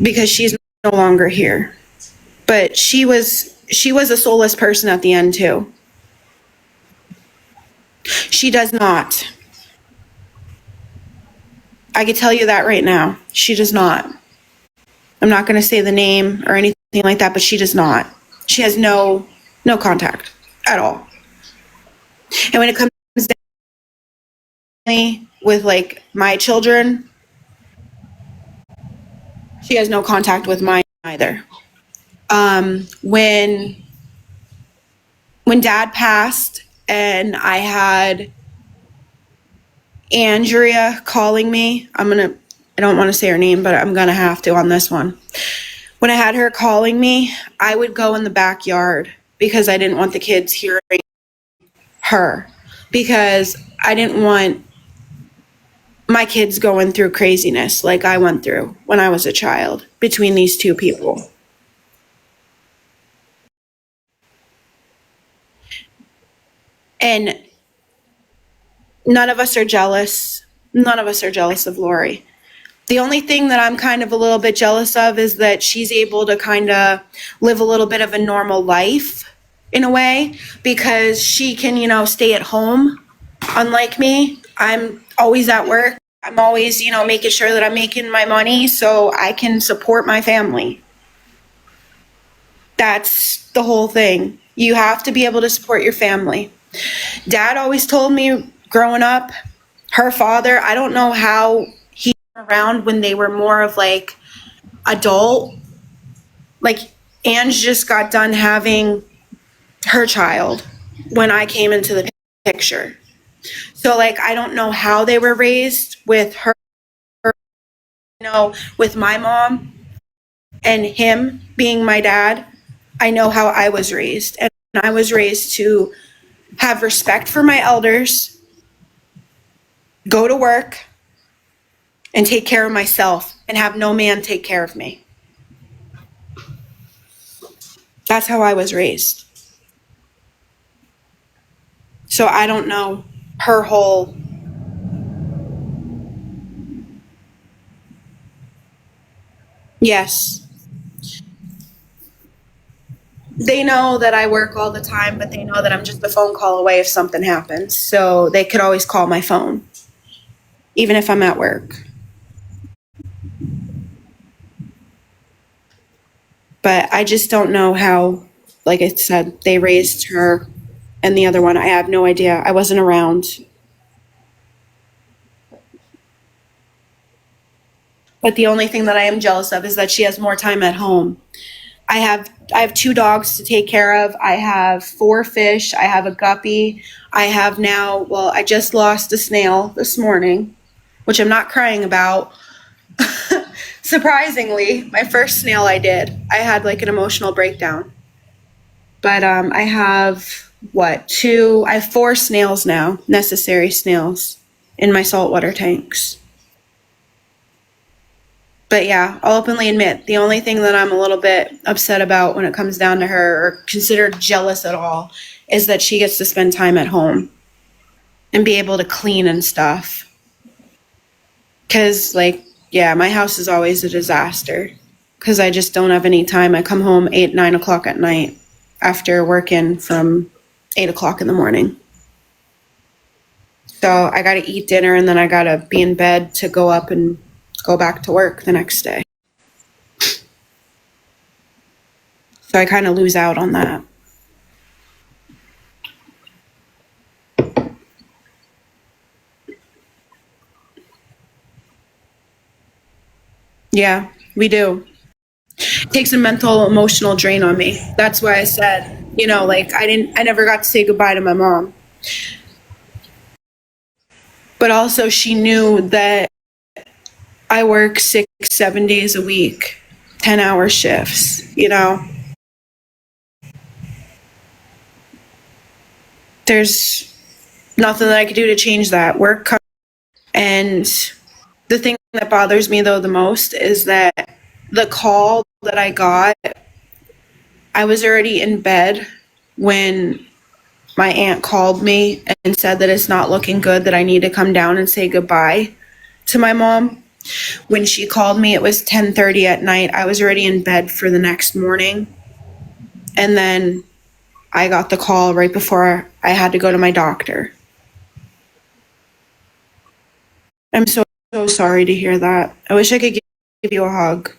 Speaker 2: because she's no longer here. But she was a soulless person at the end too. She does not. I can tell you that right now. She does not. I'm not going to say the name or anything like that, but she does not. She has no contact at all. And when it comes down with like my children, she has no contact with mine either. When Dad passed and I had Andrea calling me, I don't want to say her name, but I'm going to have to on this one. When I had her calling me, I would go in the backyard because I didn't want the kids hearing her, because I didn't want my kids going through craziness like I went through when I was a child between these two people. And none of us are jealous. None of us are jealous of Lori. The only thing that I'm kind of a little bit jealous of is that she's able to kind of live a little bit of a normal life in a way, because she can, stay at home. Unlike me, I'm always at work. I'm always, making sure that I'm making my money so I can support my family. That's the whole thing. You have to be able to support your family. Dad always told me growing up, her father, I don't know how he was around when they were more of like adult. Like Ange just got done having her child when I came into the picture. So like I don't know how they were raised with her, with my mom and him being my dad. I know how I was raised, and I was raised to have respect for my elders, go to work, and take care of myself, and have no man take care of me. That's how I was raised. So I don't know her whole. Yes. They know that I work all the time, but they know that I'm just a phone call away if something happens. So they could always call my phone, even if I'm at work. But I just don't know how, like I said, they raised her and the other one. I have no idea. I wasn't around. But the only thing that I am jealous of is that she has more time at home I have 2 dogs to take care of. I have 4 fish. I have a guppy. I have now, well, I just lost a snail this morning, which I'm not crying about. Surprisingly, my first snail I did. I had like an emotional breakdown. But I have I have 4 snails now, necessary snails in my saltwater tanks. But yeah, I'll openly admit the only thing that I'm a little bit upset about when it comes down to her, or considered jealous at all, is that she gets to spend time at home and be able to clean and stuff. Because, like, yeah, my house is always a disaster because I just don't have any time. I come home 8, 9 o'clock at night after working from 8 o'clock in the morning. So I got to eat dinner and then I got to be in bed to go up and go back to work the next day. So I kind of lose out on that. Yeah, we do. It takes a mental, emotional drain on me. That's why I said, like I never got to say goodbye to my mom. But also she knew that I work 6, 7 days a week, 10-hour shifts, There's nothing that I could do to change that. Work comes. And the thing that bothers me, though, the most is that the call that I got, I was already in bed when my aunt called me and said that it's not looking good, that I need to come down and say goodbye to my mom. When she called me, it was 10:30 at night. I was already in bed for the next morning. And then I got the call right before I had to go to my doctor. I'm so sorry to hear that. I wish I could give you a hug.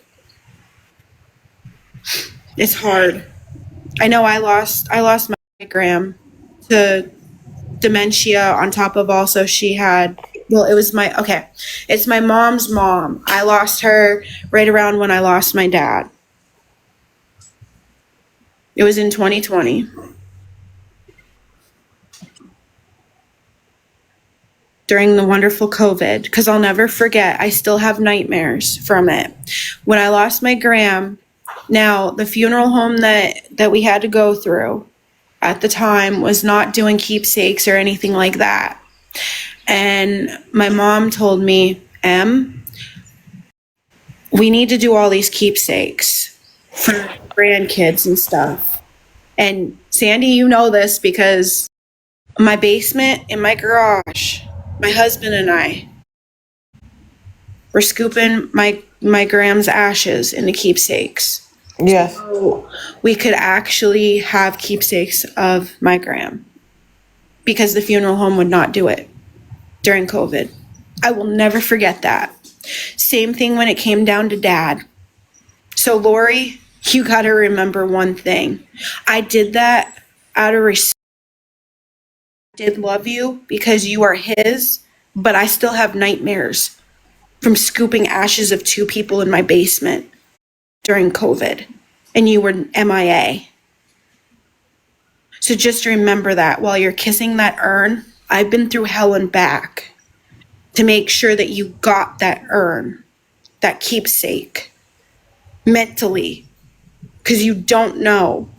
Speaker 2: It's hard. I know I lost my gram to dementia, on top of also she had, it's my mom's mom. I lost her right around when I lost my dad. It was in 2020. During the wonderful COVID, because I'll never forget, I still have nightmares from it. When I lost my gram, now the funeral home that we had to go through at the time was not doing keepsakes or anything like that. And my mom told me, we need to do all these keepsakes for grandkids and stuff. And Sandy, you know this because my basement in my garage, my husband and I were scooping my Gram's ashes into keepsakes.
Speaker 3: Yes.
Speaker 2: So we could actually have keepsakes of my Gram because the funeral home would not do it during COVID. I will never forget that. Same thing when it came down to Dad. So Lori, you got to remember one thing. I did that out of respect. I did love you because you are his, but I still have nightmares from scooping ashes of 2 people in my basement during COVID, and you were MIA. So just remember that while you're kissing that urn. I've been through hell and back to make sure that you got that urn, that keepsake, mentally, because you don't know.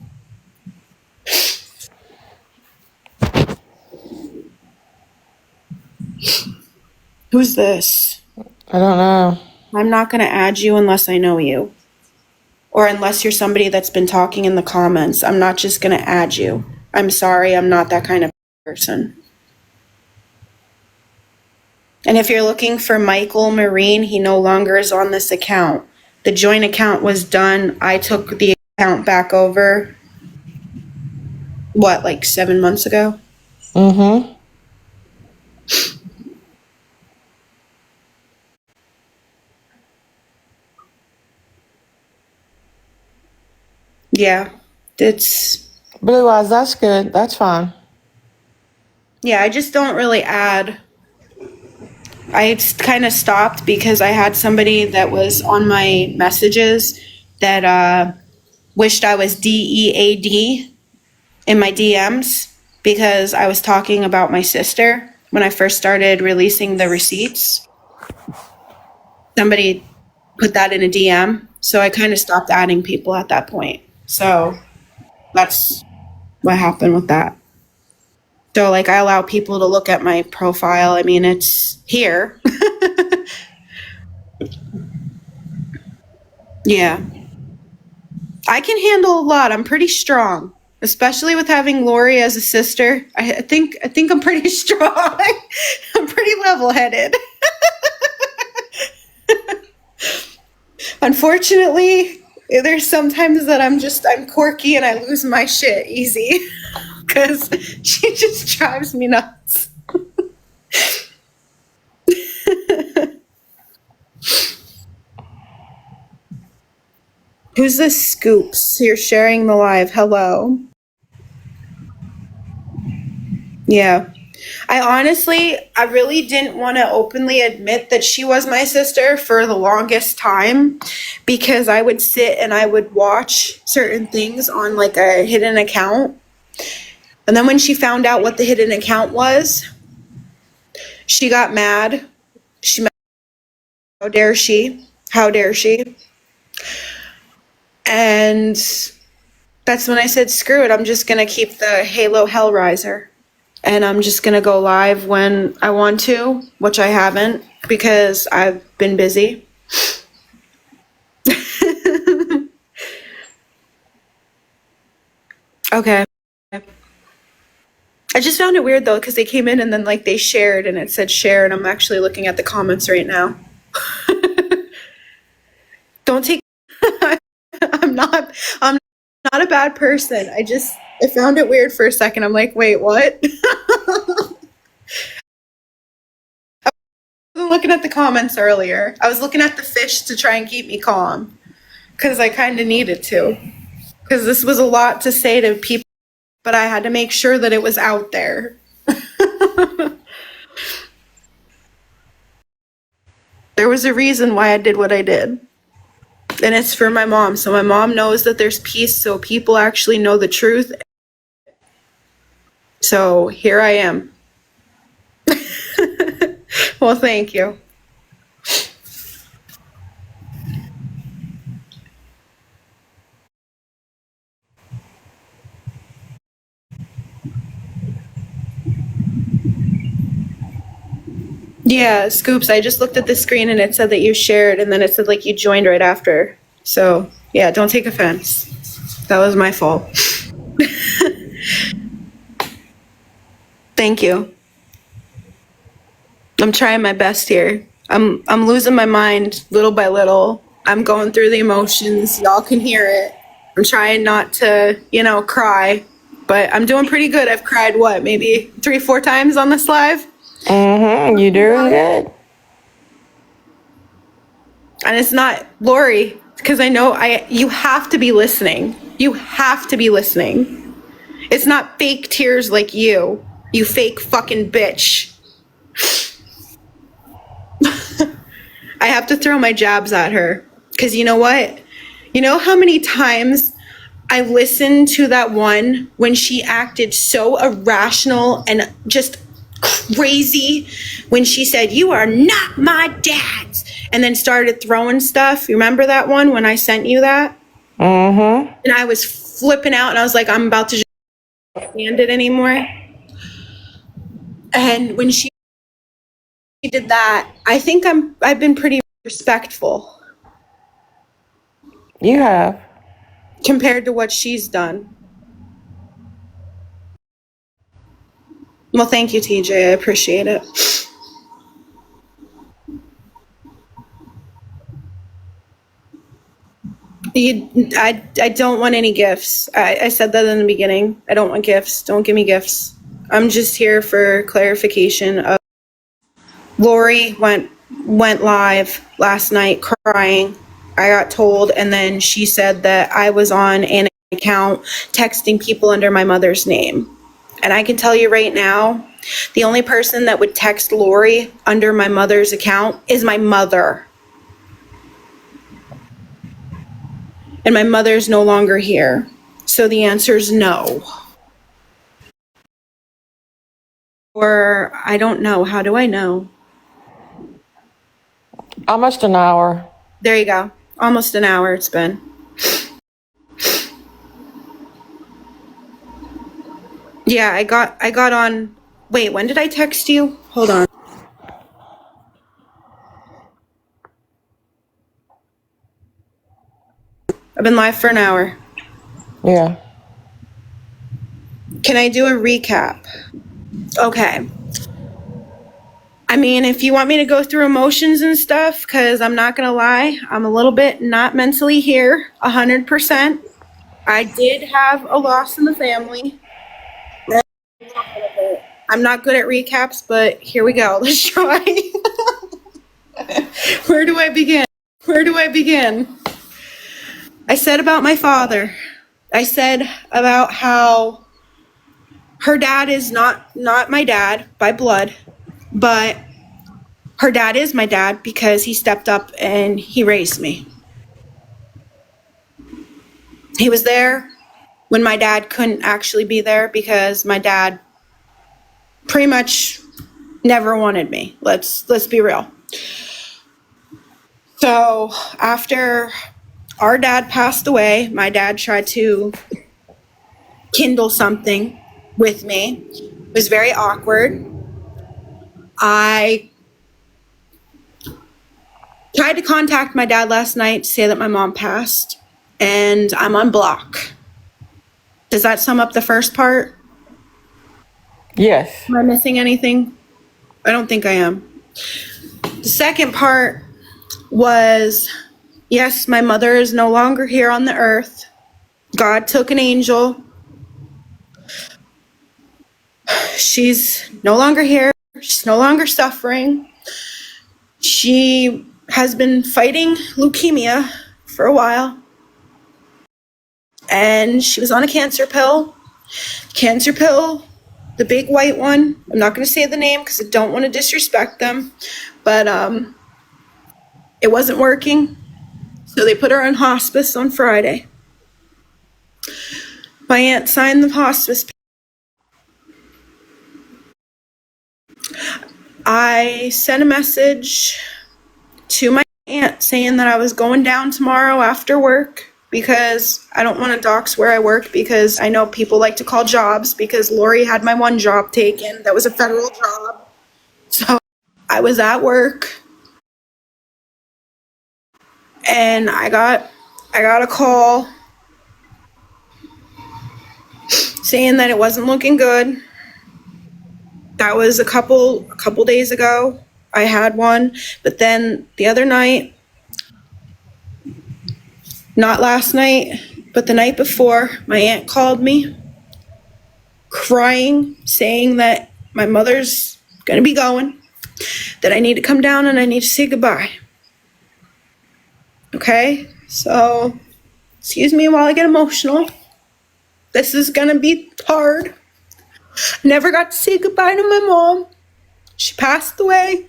Speaker 2: Who's this?
Speaker 3: I don't know.
Speaker 2: I'm not going to add you unless I know you. Or unless you're somebody that's been talking in the comments. I'm not just going to add you. I'm sorry, I'm not that kind of person. And if you're looking for Michael Marine, he no longer is on this account. The joint account was done. I took the account back over, like 7 months ago?
Speaker 3: Mm-hmm.
Speaker 2: Yeah, it's...
Speaker 3: Blue eyes, that's good. That's fine.
Speaker 2: Yeah, I just don't really add. I kind of stopped because I had somebody that was on my messages that wished I was DEAD in my DMs because I was talking about my sister when I first started releasing the receipts. Somebody put that in a DM, so I kind of stopped adding people at that point. So that's what happened with that. So like I allow people to look at my profile. I mean, it's here. Yeah. I can handle a lot. I'm pretty strong, especially with having Lori as a sister. I think I'm pretty strong. I'm pretty level-headed. Unfortunately, there's sometimes that I'm quirky and I lose my shit easy because she just drives me nuts. Who's this Scoops? You're sharing the live. Hello. Yeah. I really didn't want to openly admit that she was my sister for the longest time because I would sit and I would watch certain things on like a hidden account. And then when she found out what the hidden account was, she got mad. How dare she? How dare she? And that's when I said, screw it. I'm just going to keep the Halo Hellraiser. And I'm just going to go live when I want to, which I haven't because I've been busy. Okay. I just found it weird though because they came in and then like they shared and it said share and I'm actually looking at the comments right now. Don't take I'm not a bad person. I found it weird for a second. I'm like, wait, what? I was looking at the comments earlier. I was looking at the fish to try and keep me calm because I kind of needed to. Because this was a lot to say to people, but I had to make sure that it was out there. There was a reason why I did what I did. And it's for my mom. So my mom knows that there's peace so people actually know the truth. So here I am. Well, thank you. Yeah, Scoops, I just looked at the screen and it said that you shared and then it said like you joined right after. So yeah, don't take offense. That was my fault. Thank you. I'm trying my best here. I'm losing my mind little by little. I'm going through the emotions. Y'all can hear it. I'm trying not to, cry, but I'm doing pretty good. I've cried maybe 3-4 times on this live.
Speaker 3: You doing good?
Speaker 2: And it's not Lori, because I know you have to be listening. You have to be listening. It's not fake tears like you fake fucking bitch. I have to throw my jabs at her. Because you know what? You know how many times I listened to that one when she acted so irrational and just crazy when she said, "You are not my dad's," and then started throwing stuff. You remember that one when I sent you that? And I was flipping out and I was like, I'm about to just stand it anymore. And when she did that, I think I've been pretty respectful
Speaker 3: You have.
Speaker 2: compared to what she's done. Well, thank you, TJ. I appreciate it. I don't want any gifts. I said that in the beginning. I don't want gifts. Don't give me gifts. I'm just here for clarification of Lori went live last night crying. I got told, and then she said that I was on an account texting people under my mother's name. And I can tell you right now, the only person that would text Lori under my mother's account is my mother. and my mother's no longer here. So the answer is no. Or I don't know. How do I know?
Speaker 3: Almost an hour.
Speaker 2: There you go. Almost an hour it's been. Yeah, I got on. Wait, when did I text you? Hold on. I've been live for an hour.
Speaker 3: Yeah.
Speaker 2: Can I do a recap? Okay. I mean, if you want me to go through emotions and stuff, because I'm not going to lie, I'm a little bit not mentally here, 100%. I did have a loss in the family. I'm not good at recaps, but here we go. Let's try. Where do I begin? I said about my father. I said about how her dad is not my dad by blood, but her dad is my dad because he stepped up and he raised me. He was there when my dad couldn't actually be there because my dad pretty much never wanted me. Let's be real. So after our dad passed away, my dad tried to kindle something with me. It was very awkward. I tried to contact my dad last night to say that my mom passed, and I'm on block. Does that sum up the first part?
Speaker 3: Yes.
Speaker 2: Am I missing anything? I don't think I am. The second part was, yes, my mother is no longer here on the earth. God took an angel. She's no longer here. She's no longer suffering. She has been fighting leukemia for a while. And she was on a cancer pill. Cancer pill, the big white one. I'm not going to say the name because I don't want to disrespect them. But it wasn't working. So they put her on hospice on Friday. My aunt signed the hospice. I sent a message to my aunt saying that I was going down tomorrow after work because I don't want to dox where I work because I know people like to call jobs because Lori had my one job taken. That was a federal job. So I was at work and I got a call saying that it wasn't looking good. That was a couple days ago. I had one, but then the other night, not last night, but the night before, my aunt called me crying, saying that my mother's gonna be going, that I need to come down and I need to say goodbye. Okay, so excuse me while I get emotional. This is gonna be hard. Never got to say goodbye to my mom. She passed away.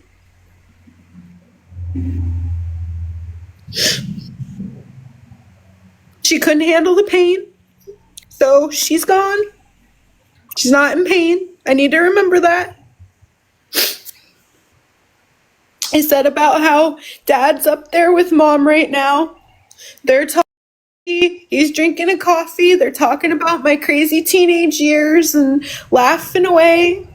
Speaker 2: She couldn't handle the pain, so she's gone. She's not in pain. I need to remember that. I said about how dad's up there with mom right now. They're talking, he's drinking a coffee. They're talking about my crazy teenage years and laughing away.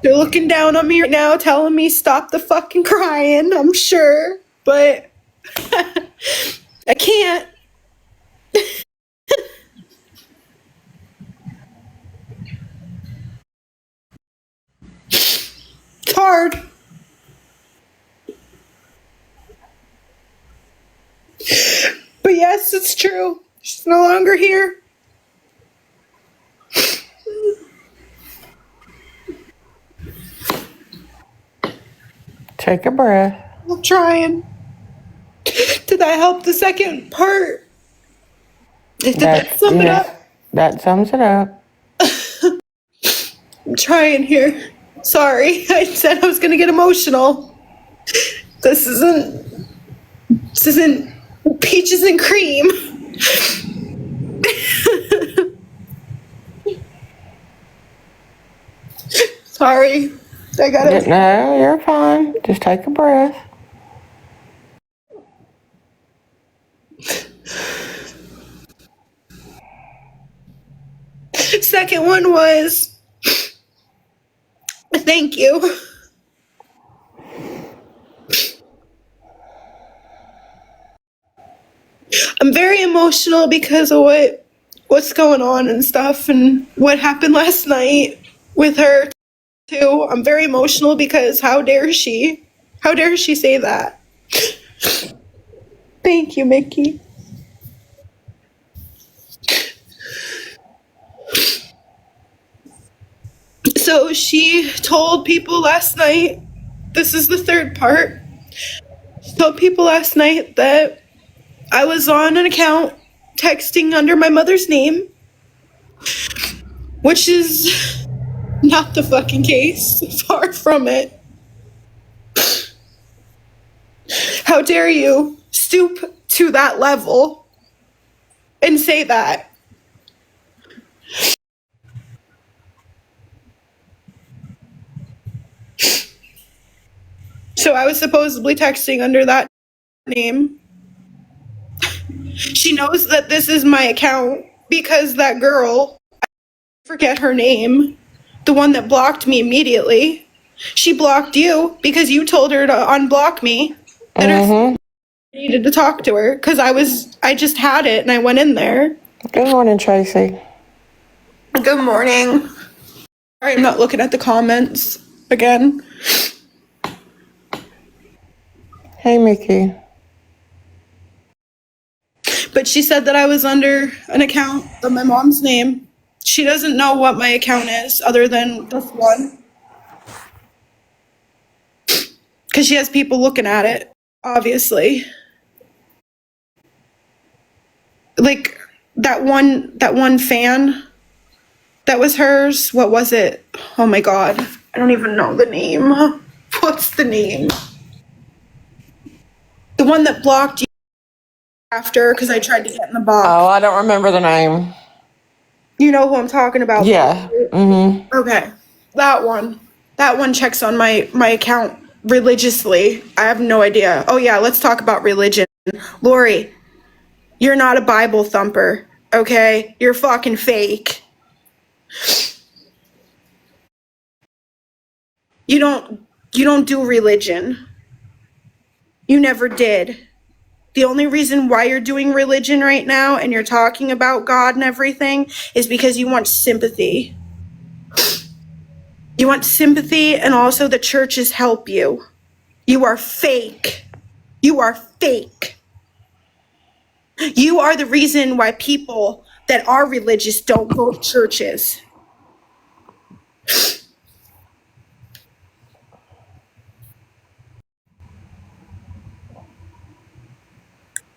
Speaker 2: They're looking down on me right now, telling me stop the fucking crying, I'm sure. But I can't. It's hard. But yes, it's true. She's no longer here.
Speaker 3: Take a breath.
Speaker 2: I'm trying. Did that help the second part? Did that sum it up?
Speaker 3: That sums it up.
Speaker 2: I'm trying here. Sorry, I said I was gonna get emotional. This isn't peaches and cream. Sorry. I gotta.
Speaker 3: No, you're fine. Just take a breath.
Speaker 2: Second one was, thank you. I'm very emotional because of what's going on and stuff and what happened last night with her too. I'm very emotional because how dare she? How dare she say that? Thank you, Mickey. So she told people last night, this is the third part. She told people last night that I was on an account texting under my mother's name, which is not the fucking case. Far from it. How dare you stoop to that level and say that? So I was supposedly texting under that name. She knows that this is my account because that girl, I forget her name, the one that blocked me immediately, she blocked you because you told her to unblock me. And I needed to talk to her because I just had it and I went in there.
Speaker 3: Good morning, Tracy.
Speaker 2: Good morning. Sorry, I'm not looking at the comments again.
Speaker 3: Hey, Mickey.
Speaker 2: But she said that I was under an account of my mom's name. She doesn't know what my account is other than this one. Because she has people looking at it, obviously. Like that one fan that was hers. What was it? Oh my god. I don't even know the name. What's the name? The one that blocked you after because I tried to get in the box.
Speaker 3: Oh, I don't remember the name.
Speaker 2: You know who I'm talking about?
Speaker 3: Yeah.
Speaker 2: Okay. That one checks on my account religiously. I have no idea. Oh yeah, let's talk about religion. Lori, you're not a Bible thumper, okay? You're fucking fake. You don't do religion. You never did. The only reason why you're doing religion right now and you're talking about God and everything is because you want sympathy. You want sympathy and also the churches help you. You are fake. You are fake. You are the reason why people that are religious don't go to churches.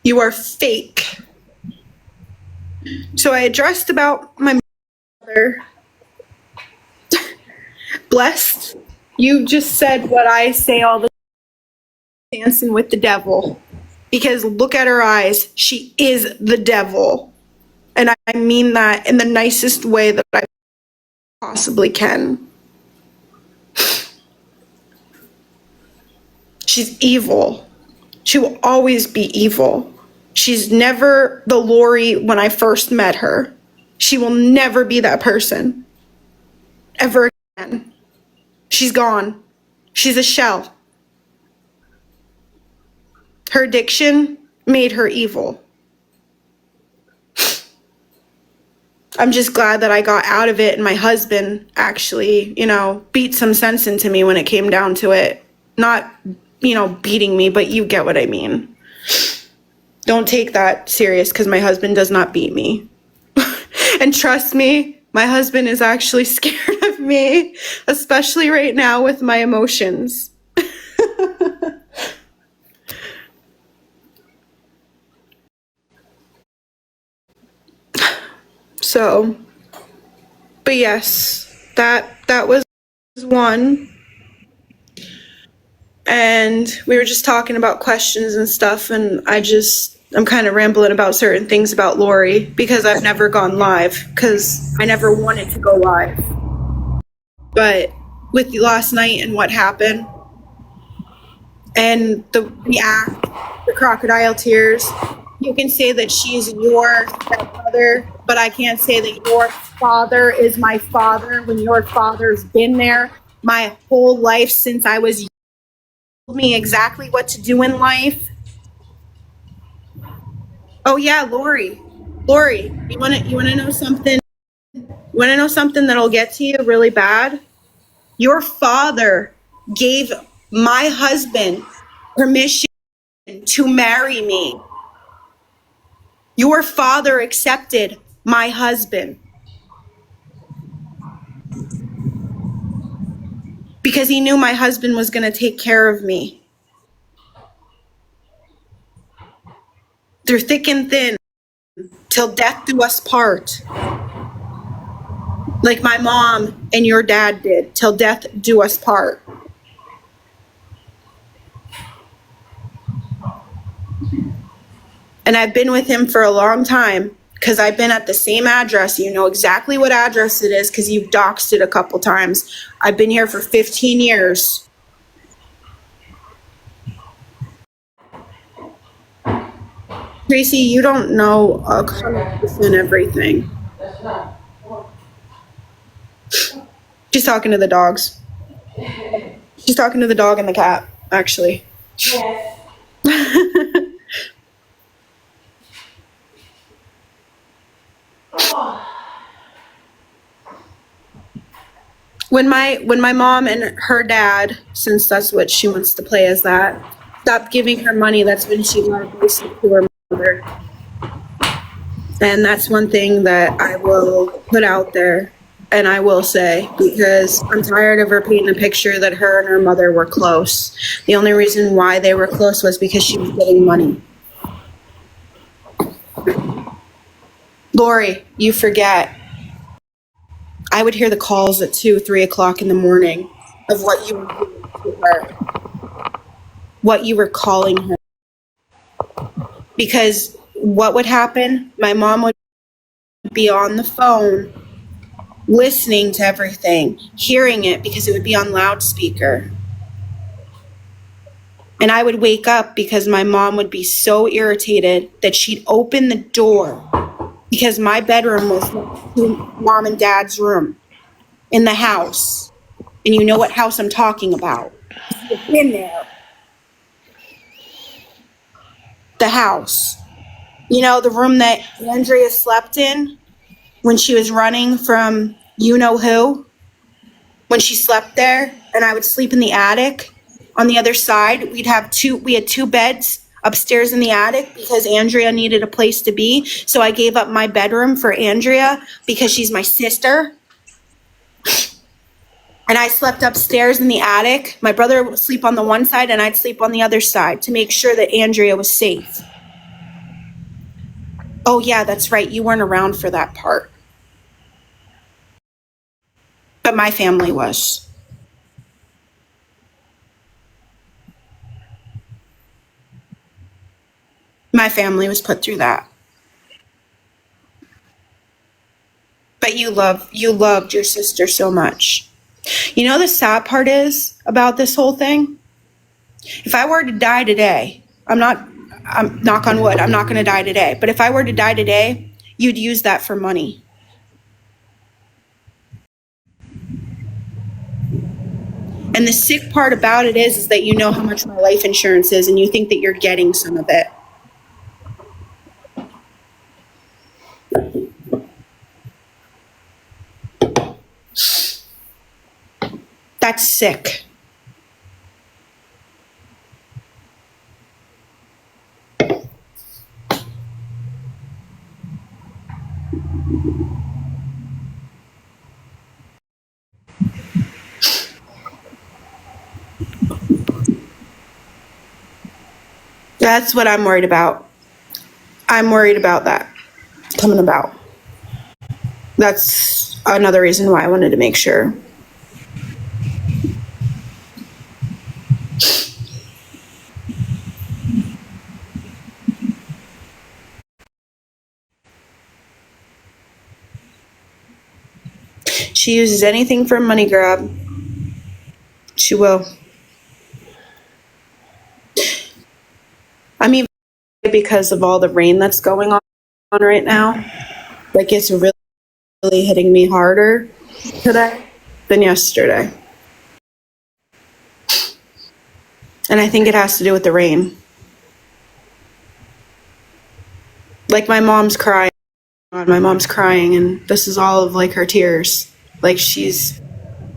Speaker 2: You are fake. So I addressed about my mother. Blessed. You just said what I say all the time, dancing with the devil. Because look at her eyes. She is the devil. And I mean that in the nicest way that I possibly can. She's evil. She will always be evil. She's never the Lori when I first met her. She will never be that person. Ever again. She's gone. She's a shell. Her addiction made her evil. I'm just glad that I got out of it and my husband actually, beat some sense into me when it came down to it. Not, beating me, but you get what I mean. Don't take that serious because my husband does not beat me. And trust me, my husband is actually scared of me, especially right now with my emotions. So, but yes, that was one. And we were just talking about questions and stuff, and I just I'm kind of rambling about certain things about Lori because I've never gone live because I never wanted to go live. But with last night and what happened and the act, the crocodile tears, you can say that she's your stepmother, but I can't say that your father is my father when your father's been there my whole life since I was young, told me exactly what to do in life. Oh yeah, Lori, you wanna know something? You wanna know something that'll get to you really bad? Your father gave my husband permission to marry me. Your father accepted my husband because he knew my husband was going to take care of me through thick and thin till death do us part. Like my mom and your dad did, till death do us part. And I've been with him for a long time because I've been at the same address. You know exactly what address it is because you've doxed it a couple times. I've been here for 15 years. Tracy, you don't know 100% everything. She's talking to the dogs. She's talking to the dog and the cat, actually. Yes. When my mom and her dad, since that's what she wants to play as that, stopped giving her money, that's when she got abusive to her mother. And that's one thing that I will put out there and I will say, because I'm tired of her painting a picture that her and her mother were close. The only reason why they were close was because she was getting money. Lori, you forget. I would hear the calls at 2, 3 o'clock in the morning of what you were doing to her, what you were calling her. Because what would happen? My mom would be on the phone listening to everything, hearing it because it would be on loudspeaker. And I would wake up because my mom would be so irritated that she'd open the door because my bedroom was next to mom and dad's room in the house. And you know what house I'm talking about. You've been there. The house. You know, the room that Andrea slept in when she was running from you-know-who? When she slept there, and I would sleep in the attic. On the other side, we had 2 beds upstairs in the attic because Andrea needed a place to be. So I gave up my bedroom for Andrea because she's my sister. And I slept upstairs in the attic. My brother would sleep on the one side and I'd sleep on the other side to make sure that Andrea was safe. Oh yeah, that's right. You weren't around for that part. But my family was. My family was put through that. But you loved your sister so much. You know the sad part is about this whole thing? If I were to die today, I'm knock on wood, I'm not going to die today. But if I were to die today, you'd use that for money. And the sick part about it is that you know how much my life insurance is and you think that you're getting some of it. That's sick. That's what I'm worried about. I'm worried about that coming about. That's another reason why I wanted to make sure. she uses anything for a money grab, she will. I mean, because of all the rain that's going on right now, like it's really, really hitting me harder today than yesterday. And I think it has to do with the rain. Like my mom's crying, and this is all of like her tears. Like she's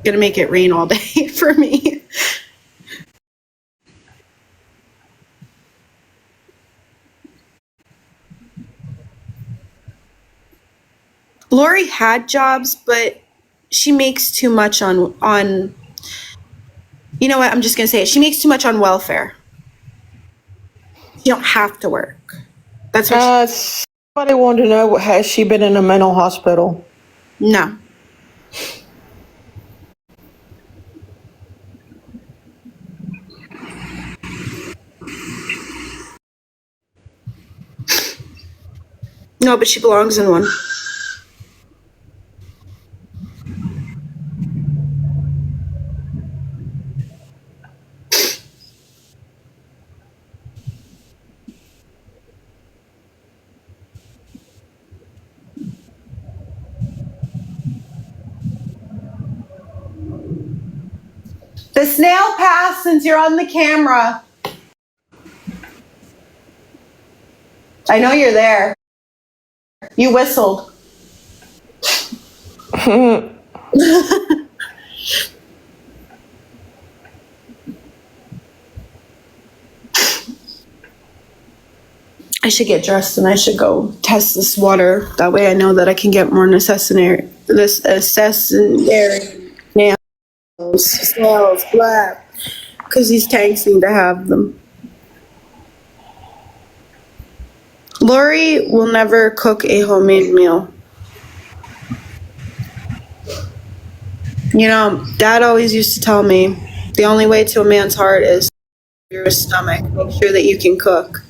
Speaker 2: gonna make it rain all day for me. Lori had jobs, but she makes too much on you know what, I'm just gonna say it. She makes too much on welfare. You don't have to work. That's what
Speaker 3: Somebody wanted to know, has she been in a mental hospital?
Speaker 2: no. No, but she belongs in one. The snail passed since you're on the camera. I know you're there. You whistled. I should get dressed and I should go test this water. That way I know that I can get more necessary nails, snails, black. Because these tanks need to have them. Lori will never cook a homemade meal. You know, Dad always used to tell me, the only way to a man's heart is your stomach. Make sure that you can cook.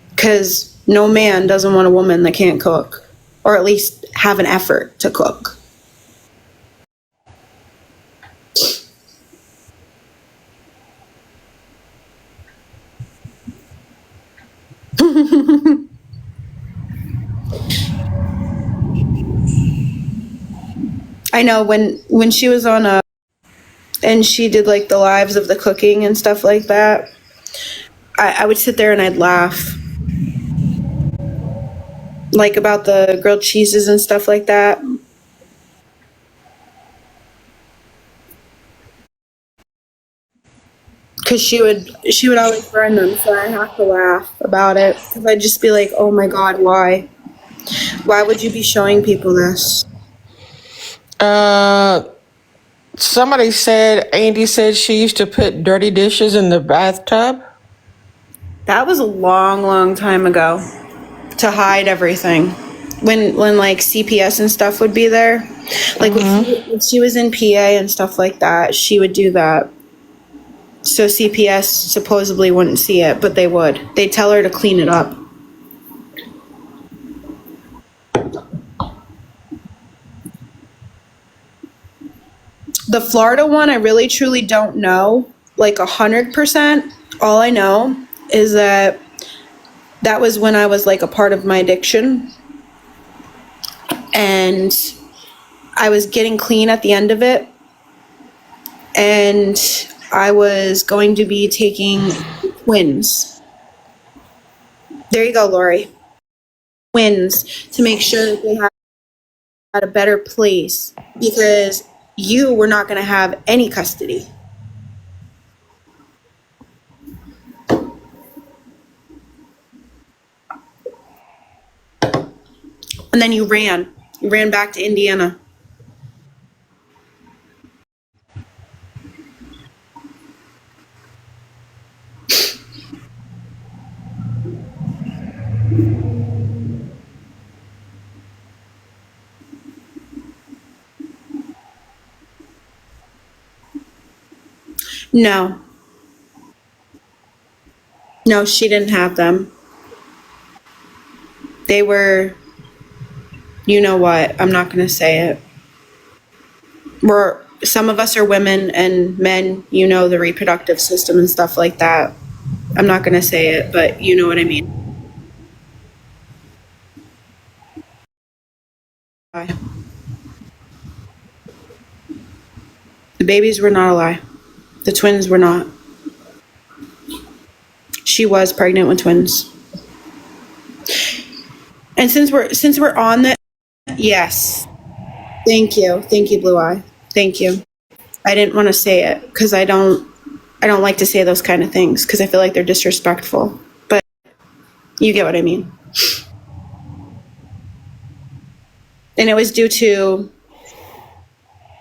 Speaker 2: Because no man doesn't want a woman that can't cook. Or at least have an effort to cook. I know when she was on and she did like the lives of the cooking and stuff like that, I would sit there and I'd laugh. Like about the grilled cheeses and stuff like that. Because she would always burn them, so I have to laugh about it. Because I'd just be like, oh my God, why? Why would you be showing people this?
Speaker 3: Somebody said, Andy said she used to put dirty dishes in the bathtub.
Speaker 2: That was a long, long time ago. To hide everything. When like CPS and stuff would be there. Like when she was in PA and stuff like that, she would do that. So CPS supposedly wouldn't see it, but they would. They'd tell her to clean it up. The Florida one, I really truly don't know, like 100%. All I know is that that was when I was like a part of my addiction. And I was getting clean at the end of it. And I was going to be taking twins. There you go, Lori. Twins, to make sure that they had a better place, because you were not going to have any custody. And then you ran. You ran back to Indiana. No. No, she didn't have them. They were, you know what, I'm not going to say it. some of us are women and men, you know, the reproductive system and stuff like that. I'm not going to say it, but you know what I mean. The babies were not a lie. The twins were not. She was pregnant with twins. And since we're on that, yes. Thank you, Blue Eye. Thank you. I didn't want to say it because I don't like to say those kind of things because I feel like they're disrespectful. But you get what I mean. And it was due to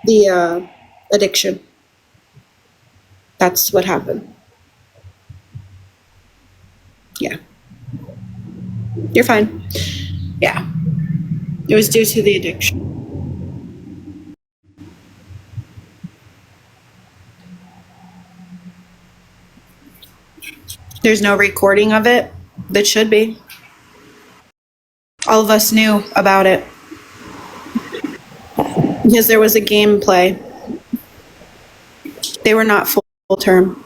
Speaker 2: the addiction. That's what happened. Yeah. You're fine. Yeah. It was due to the addiction. There's no recording of it. That should be. All of us knew about it because there was a gameplay. They were not full term.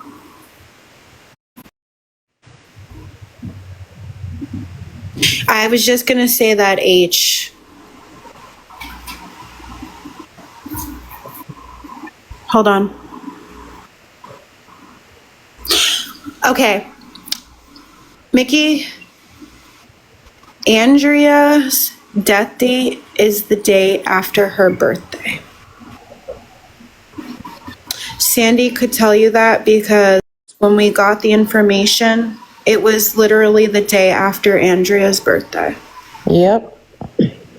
Speaker 2: I was just going to say that H. Hold on. Okay. Mickey, Andrea's death date is the day after her birthday. Sandy could tell you that because when we got the information, it was literally the day after Andrea's birthday.
Speaker 3: Yep.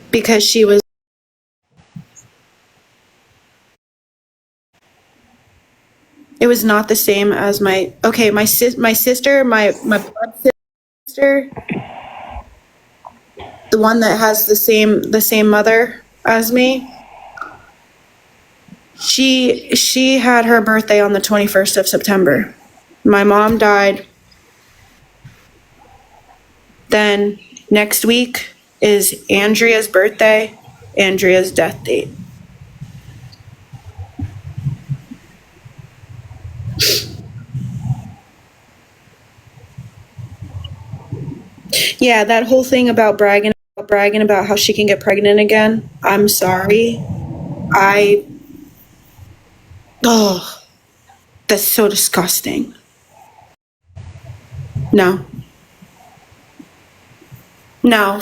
Speaker 2: Because she was. It was not the same as my sister, my blood sister, the one that has the same mother as me. She had her birthday on the 21st of September. My mom died. Then next week is Andrea's birthday, Andrea's death date. Yeah, that whole thing about bragging about how she can get pregnant again. I'm sorry. Oh, that's so disgusting. No. No.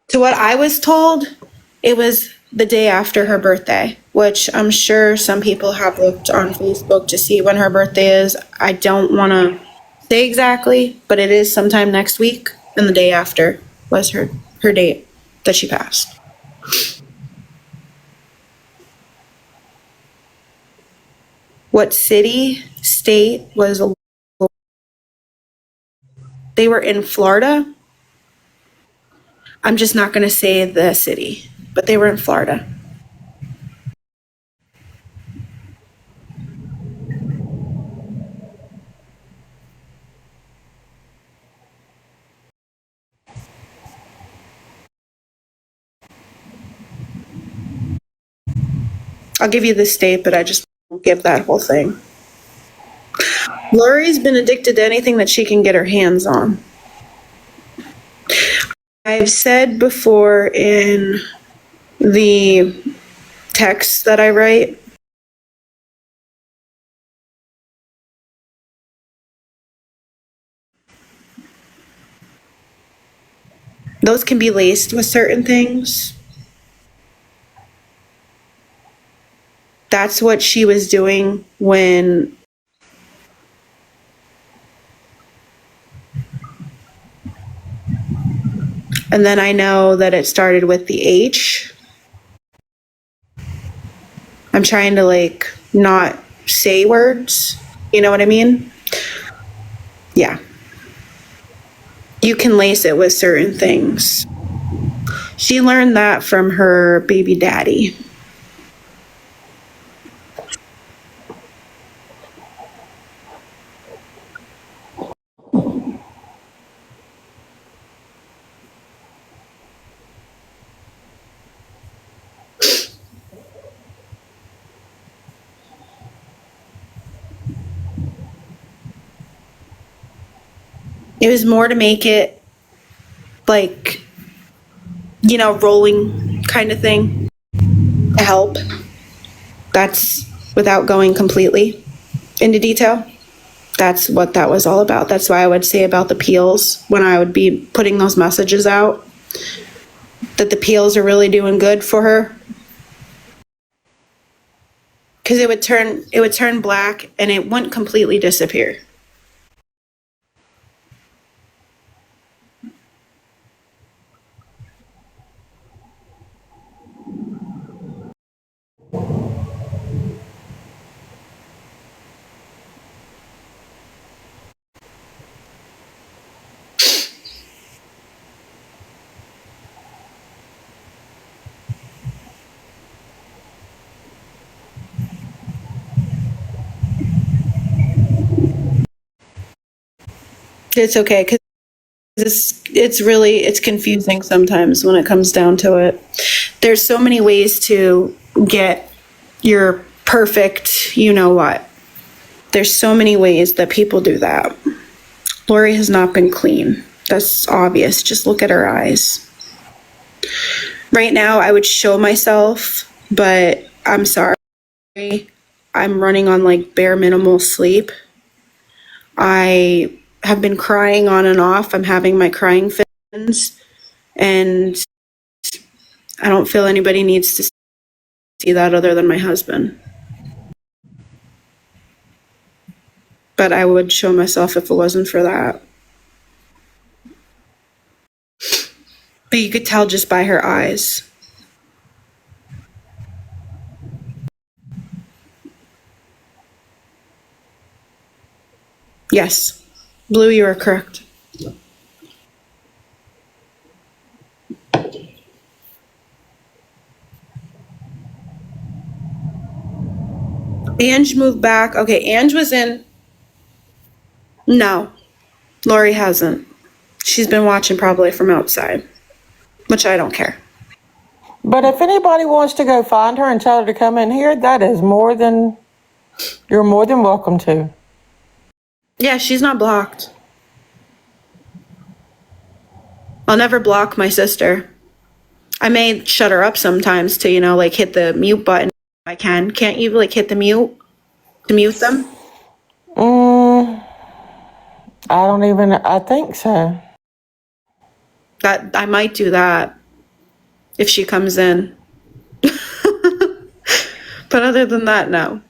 Speaker 2: To what I was told, it was the day after her birthday, which I'm sure some people have looked on Facebook to see when her birthday is. I don't want to say exactly, but it is sometime next week, and the day after was her date that she passed. What city, state was? They were in Florida. I'm just not going to say the city, but they were in Florida. I'll give you the state, but I just won't give that whole thing. Lori's been addicted to anything that she can get her hands on. I've said before in the texts that I write, those can be laced with certain things. That's what she was doing when and then I know that it started with the H. I'm trying to not say words. You know what I mean? Yeah. You can lace it with certain things. She learned that from her baby daddy. It was more to make it like, rolling kind of thing to help. That's without going completely into detail. That's what that was all about. That's why I would say about the peels when I would be putting those messages out, that the peels are really doing good for her. Because it would turn black and it wouldn't completely disappear. It's okay, because it's confusing sometimes when it comes down to it. There's so many ways to get your perfect, what. There's so many ways that people do that. Lori has not been clean. That's obvious. Just look at her eyes. Right now, I would show myself, but I'm sorry. I'm running on like bare minimal sleep. I have been crying on and off. I'm having my crying fits, and I don't feel anybody needs to see that other than my husband. But I would show myself if it wasn't for that. But you could tell just by her eyes. Yes. Blue, you are correct. Ange moved back. Okay, Ange was in. No, Lori hasn't. She's been watching probably from outside, which I don't care.
Speaker 3: But if anybody wants to go find her and tell her to come in here, you're more than welcome to.
Speaker 2: Yeah, she's not blocked. I'll never block my sister. I may shut her up sometimes to, like hit the mute button if I can. Can't you like hit the mute to mute them?
Speaker 3: I think so.
Speaker 2: That I might do that if she comes in. But other than that, no.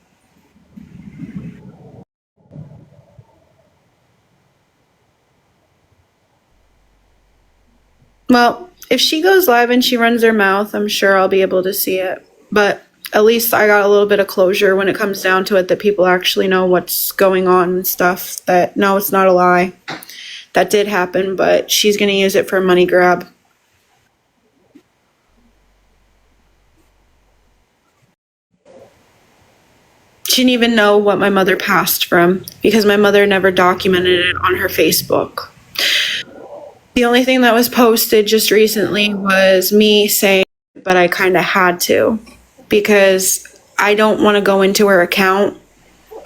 Speaker 2: Well, if she goes live and she runs her mouth, I'm sure I'll be able to see it. But at least I got a little bit of closure when it comes down to it, that people actually know what's going on and stuff. That, no, it's not a lie. That did happen, but she's going to use it for a money grab. She didn't even know what my mother passed from because my mother never documented it on her Facebook. The only thing that was posted just recently was me saying, but I kind of had to because I don't want to go into her account.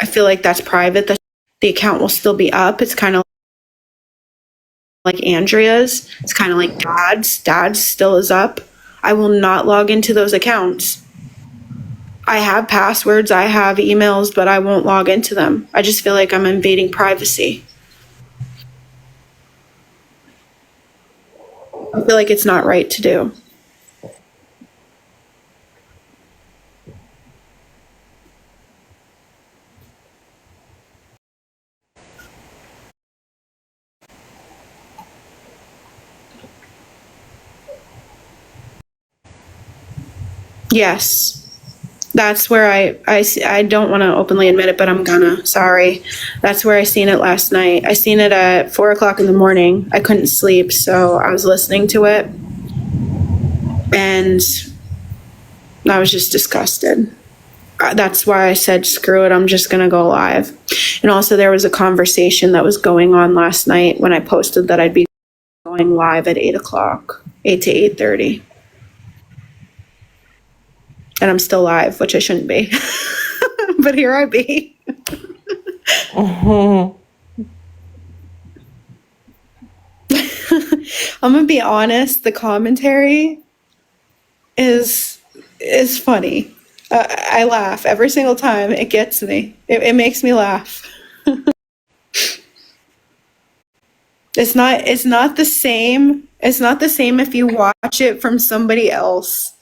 Speaker 2: I feel like that's private. The account will still be up. It's kind of like Andrea's. It's kind of like Dad's. Dad's still is up. I will not log into those accounts. I have passwords, I have emails, but I won't log into them. I just feel like I'm invading privacy. I feel like it's not right to do. Yes. That's where I don't want to openly admit it, but I'm gonna. Sorry. That's where I seen it last night. I seen it at 4 o'clock in the morning. I couldn't sleep, so I was listening to it. And I was just disgusted. That's why I said, screw it, I'm just gonna go live. And also there was a conversation that was going on last night when I posted that I'd be going live at 8 o'clock, 8 to 8:30. And I'm still live, which I shouldn't be. But here I be. I'm gonna be honest, the commentary is funny. I laugh every single time. It gets me. It makes me laugh. It's not the same. It's not the same if you watch it from somebody else.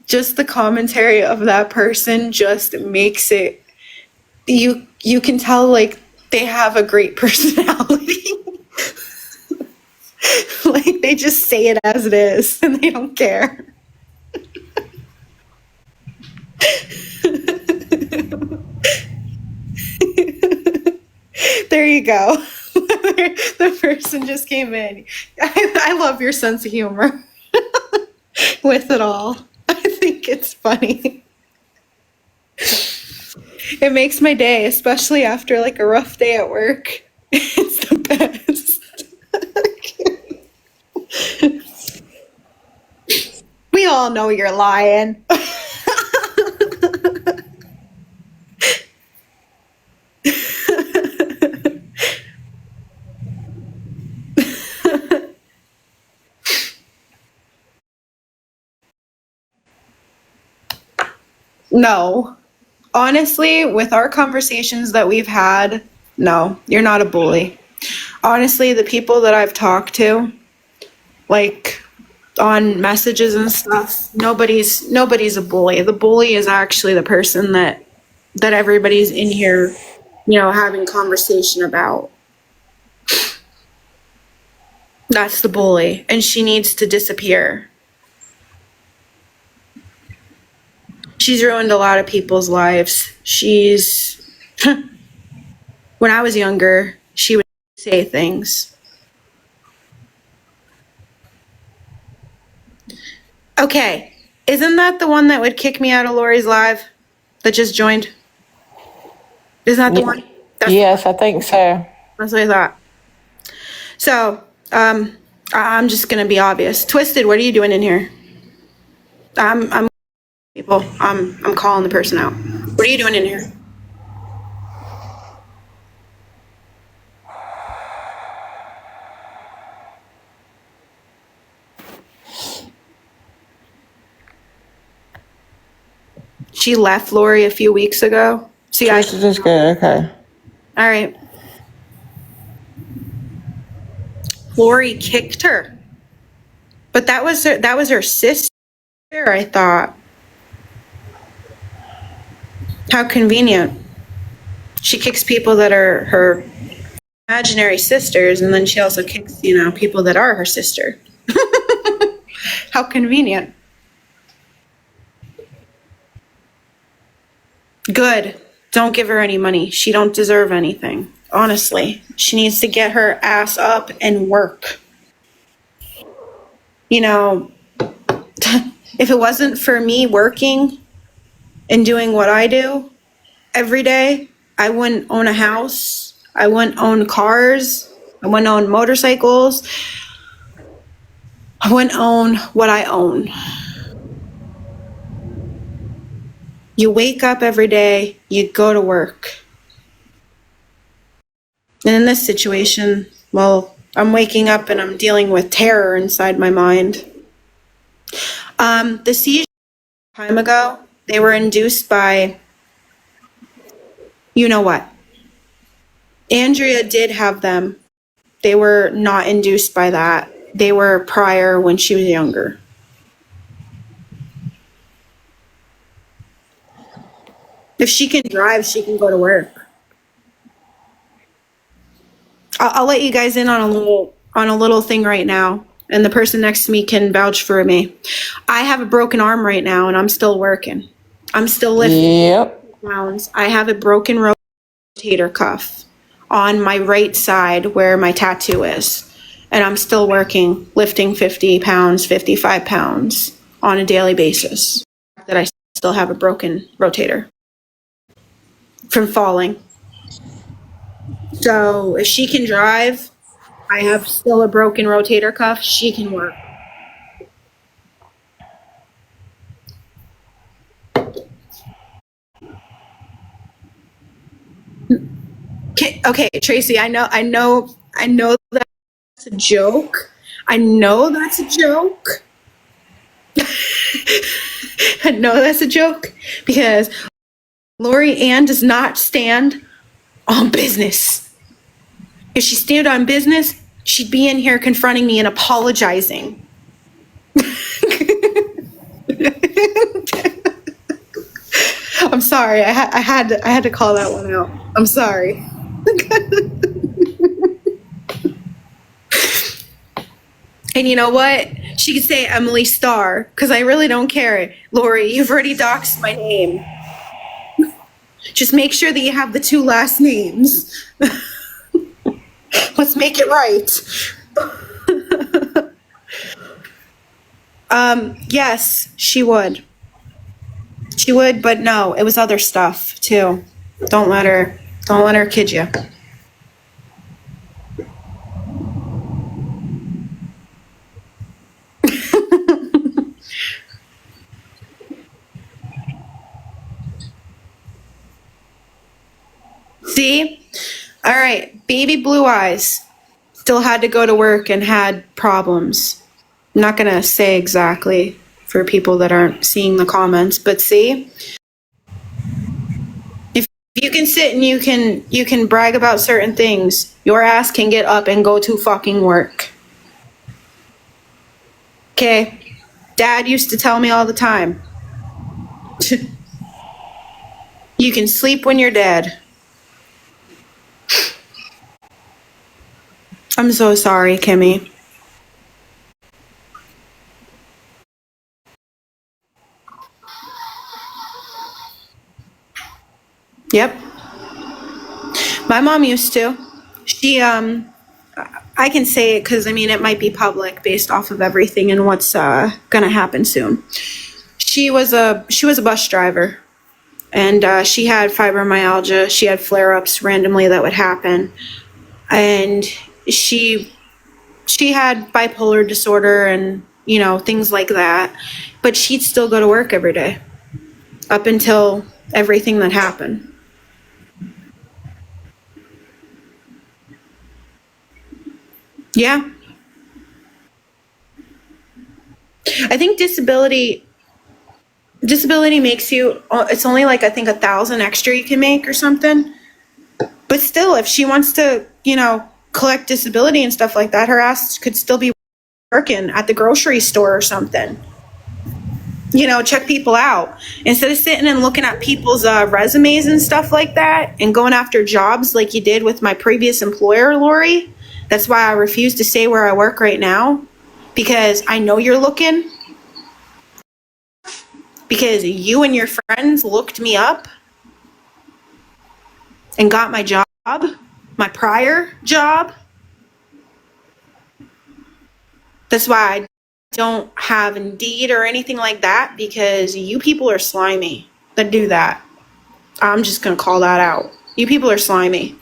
Speaker 2: Just the commentary of that person just makes it, you can tell like they have a great personality. Like they just say it as it is and they don't care. There you go. The person just came in. I love your sense of humor with it all. I think it's funny. It makes my day, especially after like a rough day at work. It's the best. We all know you're lying. No. Honestly, with our conversations that we've had, no, you're not a bully. Honestly, the people that I've talked to, like on messages and stuff, nobody's a bully. The bully is actually the person that everybody's in here, having conversation about. That's the bully, and she needs to disappear. She's ruined a lot of people's lives. When I was younger, she would say things. Okay, isn't that the one that would kick me out of Lori's live that just joined? Isn't that the one?
Speaker 3: Yes, I think so.
Speaker 2: That's what I thought. So, I'm just gonna be obvious. Twisted, what are you doing in here? I'm people. I'm calling the person out. What are you doing in here? She left Lori a few weeks ago. See,
Speaker 3: This is good. Okay.
Speaker 2: all right. Lori kicked her, but that was her sister. I thought. How convenient. She kicks people that are her imaginary sisters, and then she also kicks, people that are her sister. How convenient. Good. Don't give her any money. She don't deserve anything. Honestly, she needs to get her ass up and work. If it wasn't for me working and doing what I do every day, I wouldn't own a house. I wouldn't own cars. I wouldn't own motorcycles. I wouldn't own what I own. You wake up every day, you go to work. And in this situation, well, I'm waking up and I'm dealing with terror inside my mind. The seizures a time ago, they were induced by, you know what? Andrea did have them. They were not induced by that. They were prior when she was younger. If she can drive, she can go to work. I'll let you guys in on a little thing right now, and the person next to me can vouch for me. I have a broken arm right now, and I'm still working. I'm still lifting pounds. I have a broken rotator cuff on my right side where my tattoo is, and I'm still working, lifting 50 pounds, 55 pounds on a daily basis. That I still have a broken rotator from falling. So if she can drive, I have still a broken rotator cuff, she can work. Okay, Tracy, I know that's a joke. I know that's a joke. I know that's a joke because Lori Ann does not stand on business. If she stood on business, she'd be in here confronting me and apologizing. I'm sorry. I had to call that one out. I'm sorry. And you know what? She could say Emily Starr because I really don't care. Lori, you've already doxed my name. Just make sure that you have the 2 last names. Let's make it right. Yes, she would. She would, but no, it was other stuff too. Don't let her kid you. See? All right, baby blue eyes still had to go to work and had problems. I'm not going to say exactly for people that aren't seeing the comments, but see? If you can sit and you can brag about certain things, your ass can get up and go to fucking work. Okay? Dad used to tell me all the time. You can sleep when you're dead. I'm so sorry, Kimmy. Yep. My mom used to. She, I can say it because, I mean, it might be public based off of everything and what's gonna happen soon. She was a bus driver, and she had fibromyalgia. She had flare-ups randomly that would happen, and she had bipolar disorder and, you know, things like that. But she'd still go to work every day up until everything that happened. Yeah. I think disability makes you, it's only like, I think 1,000 extra you can make or something. But still, if she wants to, you know, collect disability and stuff like that, her ass could still be working at the grocery store or something. You know, check people out. Instead of sitting and looking at people's resumes and stuff like that and going after jobs like you did with my previous employer, Lori. That's why I refuse to say where I work right now, because I know you're looking. Because you and your friends looked me up and got my job, my prior job. That's why I don't have Indeed or anything like that, because you people are slimy that do that. I'm just going to call that out. You people are slimy.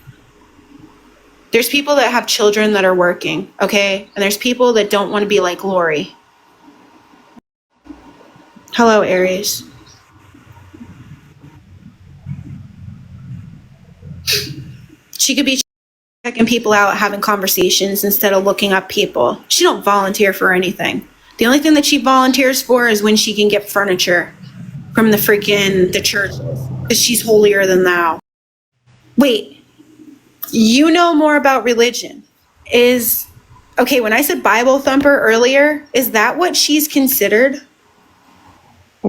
Speaker 2: There's people that have children that are working, okay? And there's people that don't want to be like Lori. Hello, Aries. She could be checking people out, having conversations instead of looking up people. She don't volunteer for anything. The only thing that she volunteers for is when she can get furniture from the church, because she's holier than thou. Wait, you know more about religion. Okay, when I said Bible thumper earlier, is that what she's considered?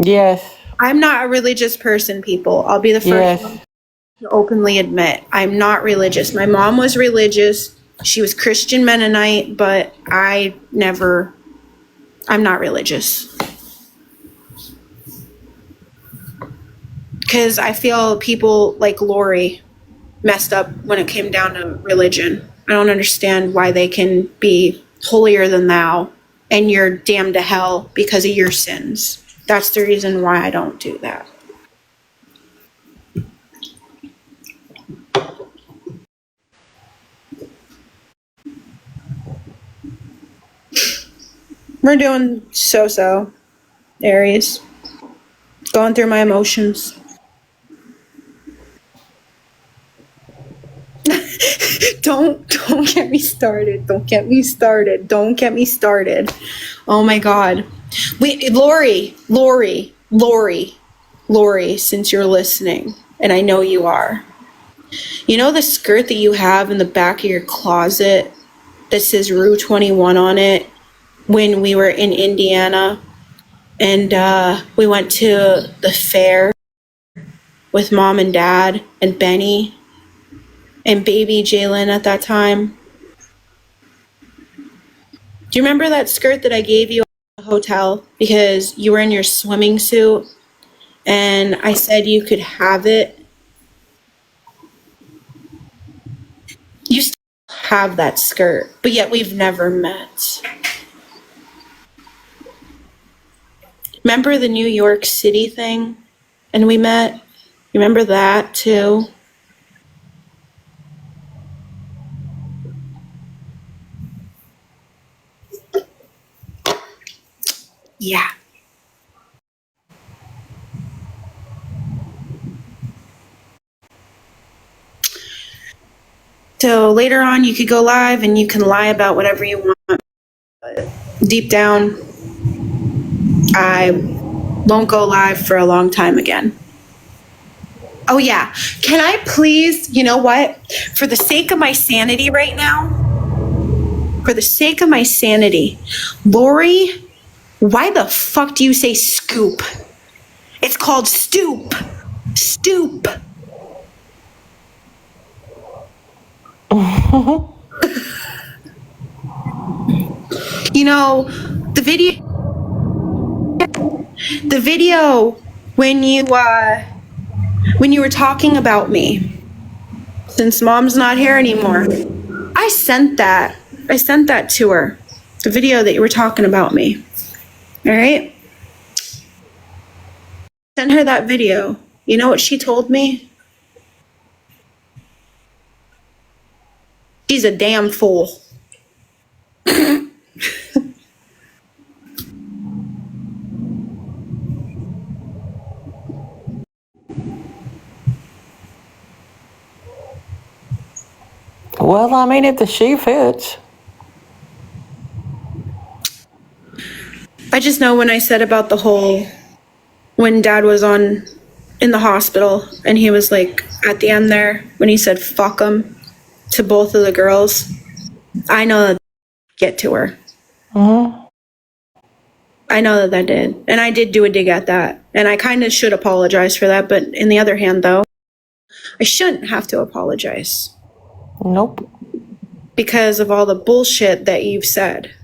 Speaker 3: Yes.
Speaker 2: I'm not a religious person, people. I'll be the first one to openly admit I'm not religious. My mom was religious. She was Christian Mennonite, but I'm not religious. Because I feel people like Lori messed up when it came down to religion. I don't understand why they can be holier than thou and you're damned to hell because of your sins. That's the reason why I don't do that. We're doing so-so, Aries. Going through my emotions. Don't Don't get me started. Don't get me started. Don't get me started. Oh my God. Wait, Lori, since you're listening, and I know you are. You know the skirt that you have in the back of your closet that says Rue 21 on it when we were in Indiana and we went to the fair with Mom and Dad and Benny and baby Jalen at that time? Do you remember that skirt that I gave you at the hotel because you were in your swimming suit and I said you could have it? You still have that skirt, but yet we've never met. Remember the New York City thing and we met? You remember that too? Yeah. So later on, you could go live and you can lie about whatever you want. But deep down, I won't go live for a long time again. Oh, yeah. Can I please, you know what? For the sake of my sanity right now, Lori, why the fuck do you say scoop? It's called stoop. Stoop. You know, the video when you were talking about me, since Mom's not here anymore, I sent that to her. The video that you were talking about me. All right? Sent her that video. You know what she told me? She's a damn fool.
Speaker 3: Well, I mean, if the shoe fits.
Speaker 2: I just know when I said about the whole, when Dad was in the hospital and he was like at the end there, when he said fuck them to both of the girls, I know that get to her. I know that did. And I did do a dig at that. And I kind of should apologize for that. But in the other hand, though, I shouldn't have to apologize.
Speaker 3: Nope.
Speaker 2: Because of all the bullshit that you've said.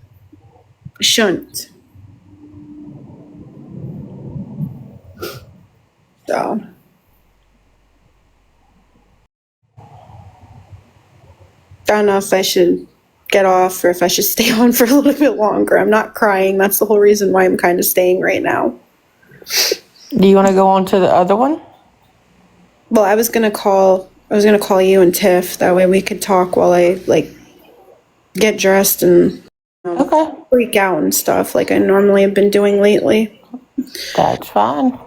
Speaker 2: I shouldn't. So. I don't know if I should get off or if I should stay on for a little bit longer. I'm not crying. That's the whole reason why I'm kind of staying right now.
Speaker 3: Do you want to go on to the other one?
Speaker 2: Well, I was gonna call you and Tiff. That way we could talk while I get dressed and
Speaker 3: Okay.
Speaker 2: freak out and stuff like I normally have been doing lately.
Speaker 3: That's fine.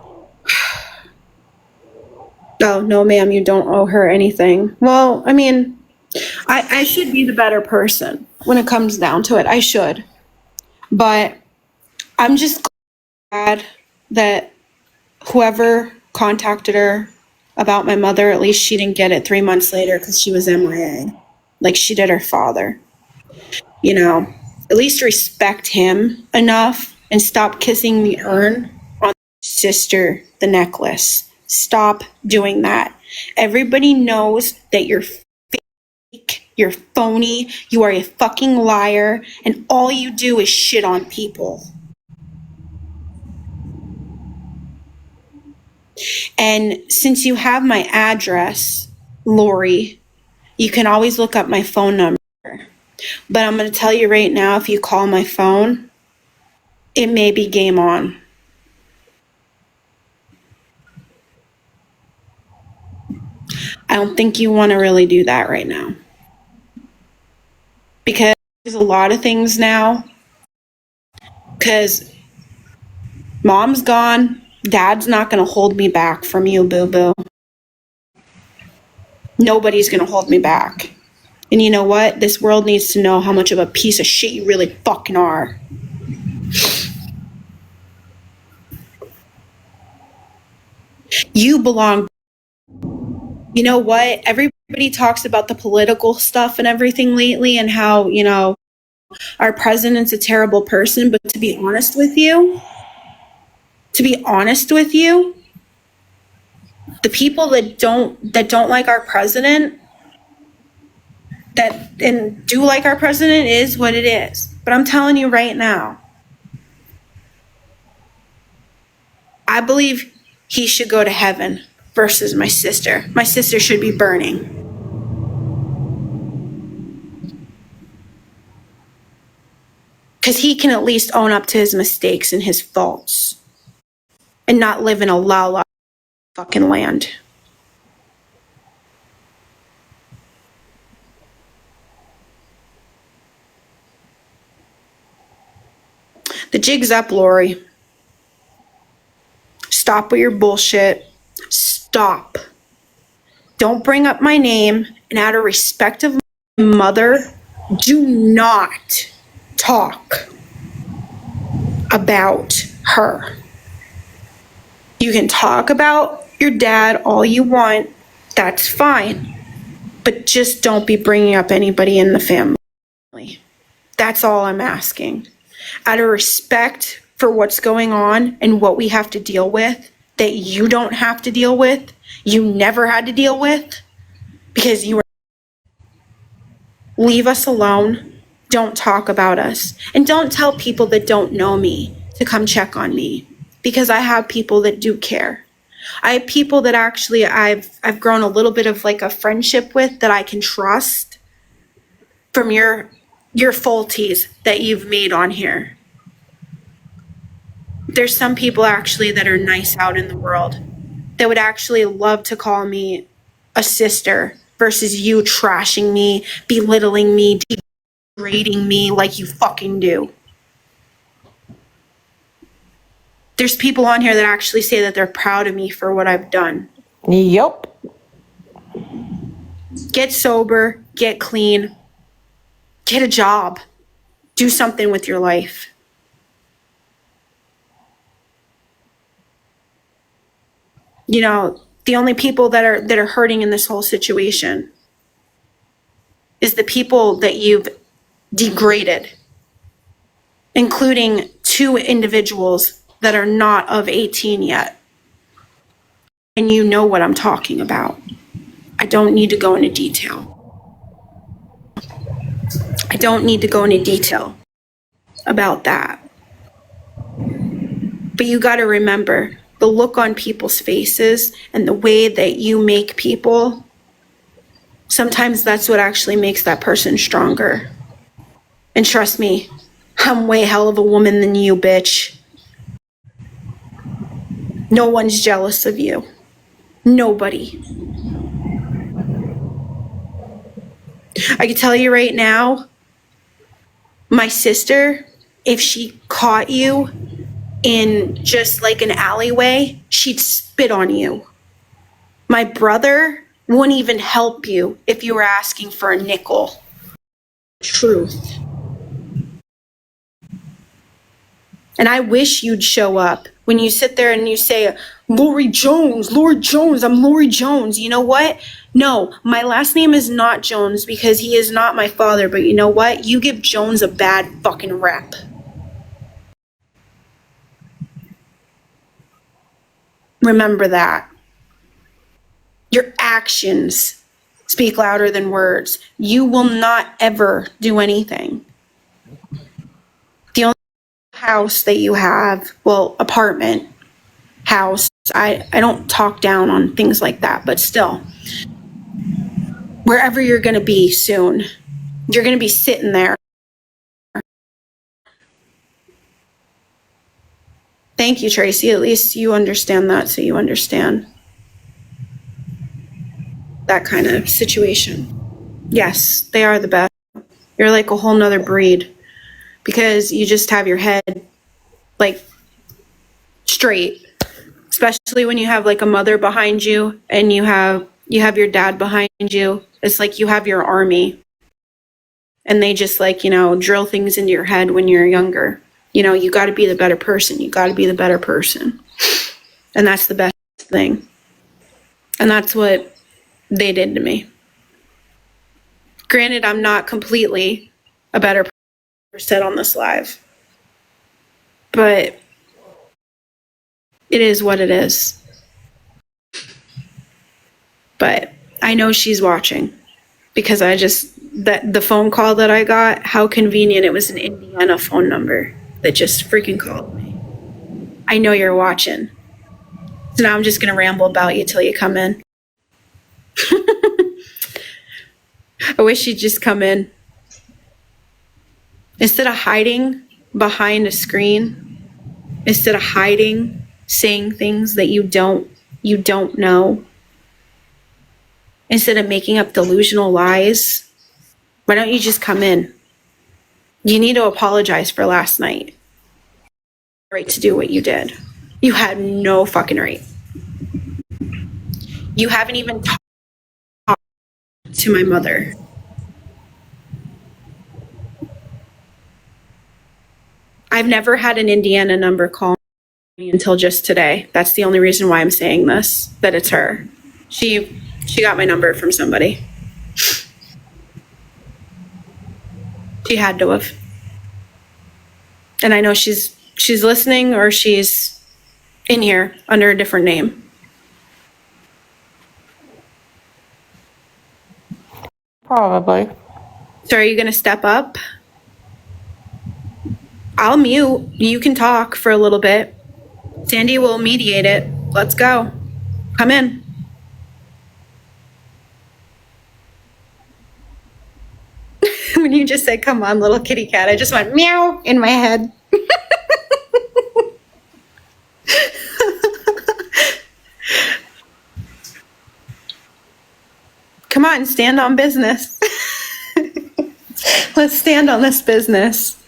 Speaker 2: Oh, no, ma'am, you don't owe her anything. Well, I mean, I should be the better person when it comes down to it. I should. But I'm just glad that whoever contacted her about my mother, at least she didn't get it 3 months later because she was MIA, like she did her father. You know, at least respect him enough and stop kissing the urn on sister, the necklace. Stop doing that. Everybody knows that you're fake, you're phony, you are a fucking liar, and all you do is shit on people. And since you have my address, Lori, you can always look up my phone number. But I'm going to tell you right now, if you call my phone, it may be game on. I don't think you want to really do that right now. Because there's a lot of things now. Because Mom's gone. Dad's not going to hold me back from you, boo-boo. Nobody's going to hold me back. And you know what? This world needs to know how much of a piece of shit you really fucking are. You belong. You know what? Everybody talks about the political stuff and everything lately and how, you know, our president's a terrible person. But to be honest with you, the people that don't like our president, that and do like our president, is what it is. But I'm telling you right now, I believe he should go to heaven versus my sister. My sister should be burning. Because he can at least own up to his mistakes and his faults and not live in a la-la fucking land. The jig's up, Lori. Stop with your bullshit. Stop. Don't bring up my name, and out of respect of my mother, do not talk about her. You can talk about your dad all you want. That's fine. But just don't be bringing up anybody in the family. That's all I'm asking. Out of respect for what's going on and what we have to deal with, that you don't have to deal with, you never had to deal with, because you were. Leave us alone. Don't talk about us. And don't tell people that don't know me to come check on me, because I have people that do care. I have people that actually I've grown a little bit of like a friendship with, that I can trust from your faulties that you've made on here. There's some people actually that are nice out in the world that would actually love to call me a sister versus you trashing me, belittling me, degrading me like you fucking do. There's people on here that actually say that they're proud of me for what I've done.
Speaker 3: Yep.
Speaker 2: Get sober, get clean, get a job, do something with your life. You know, the only people that are hurting in this whole situation is the people that you've degraded, including 2 individuals that are not of 18 yet. And you know what I'm talking about. I don't need to go into detail. I don't need to go into detail about that. But you got to remember, the look on people's faces and the way that you make people, sometimes that's what actually makes that person stronger. And trust me, I'm way hell of a woman than you, bitch. No one's jealous of you. Nobody. I can tell you right now, my sister, if she caught you in just like an alleyway, she'd spit on you. My brother wouldn't even help you if you were asking for a nickel. Truth. And I wish you'd show up. When you sit there and you say, Lori Jones, I'm Lori Jones. You know what? No, my last name is not Jones because he is not my father. But you know what? You give Jones a bad fucking rep. Remember that. Your actions speak louder than words. You will not ever do anything. The only house that you have, well, apartment, house, I don't talk down on things like that, but still, wherever you're going to be soon, you're going to be sitting there. Thank you, Tracy. At least you understand that, so you understand that kind of situation. Yes, they are the best. You're like a whole nother breed because you just have your head like straight, especially when you have like a mother behind you and you have your dad behind you. It's like you have your army. and they just like, you know, drill things into your head when you're younger. You know, you got to be the better person. You got to be the better person. And that's the best thing. And that's what they did to me. Granted, I'm not completely a better person on this live, but it is what it is. But I know she's watching because the phone call that I got, how convenient. It was an Indiana phone number that just freaking called me. I know you're watching. So now I'm just going to ramble about you till you come in. I wish you'd just come in. Instead of hiding behind a screen, instead of hiding, saying things that you don't know, instead of making up delusional lies, why don't you just come in? You need to apologize for last night. Right to do what you did. You had no fucking right. You haven't even talked to my mother. I've never had an Indiana number call me until just today. That's the only reason why I'm saying this, that it's her. She got my number from somebody. She had to have. And I know she's listening, or she's in here under a different name.
Speaker 3: Probably.
Speaker 2: So are you going to step up? I'll mute. You can talk for a little bit. Sandy will mediate it. Let's go. Come in. When you just said, come on, little kitty cat, I just went meow in my head. Come on, stand on business. Let's stand on this business.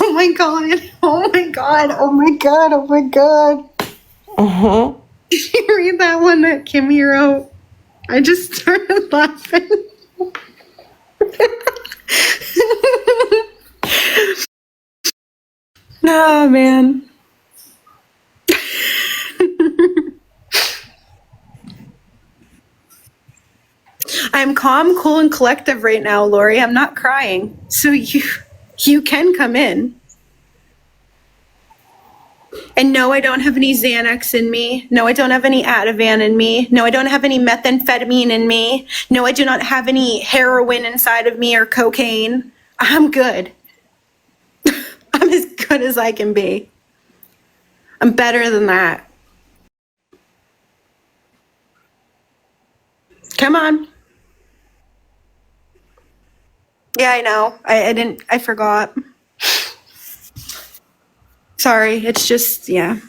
Speaker 2: Oh my God. Oh my God. Oh my God. Oh my God.
Speaker 3: Mm-hmm.
Speaker 2: Did you read that one that Kimmy wrote? I just started laughing. Oh, man. I'm calm, cool, and collective right now, Lori. I'm not crying. So you can come in. And no, I don't have any Xanax in me. No, I don't have any Ativan in me. No, I don't have any methamphetamine in me. No, I do not have any heroin inside of me or cocaine. I'm good. I'm as good as I can be. I'm better than that. Come on. Yeah, I know. I forgot. Sorry. It's just, yeah.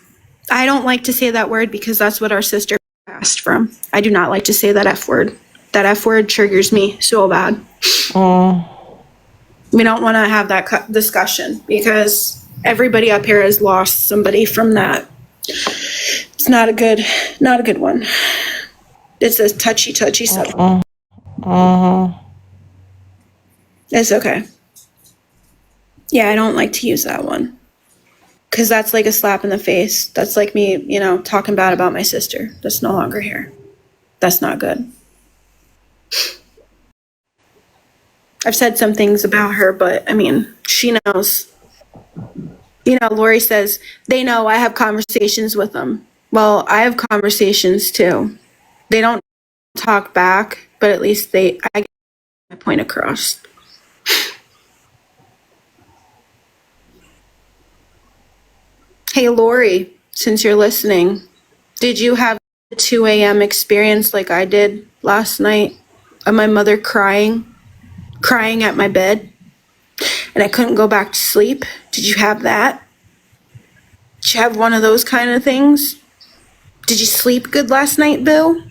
Speaker 2: I don't like to say that word because that's what our sister passed from. I do not like to say that F word. That F word triggers me so bad. We don't want to have that discussion because everybody up here has lost somebody from that. It's not a good one. It's a touchy subject. It's okay. Yeah, I don't like to use that one. Because that's like a slap in the face. That's like me, talking bad about my sister that's no longer here. That's not good. I've said some things about her, but I mean, she knows. Lori says, they know I have conversations with them. Well, I have conversations too. They don't talk back, but at least I get my point across. Hey, Lori, since you're listening, did you have a 2 a.m. experience like I did last night of my mother crying at my bed, and I couldn't go back to sleep? Did you have that? Did you have one of those kind of things? Did you sleep good last night, Bill?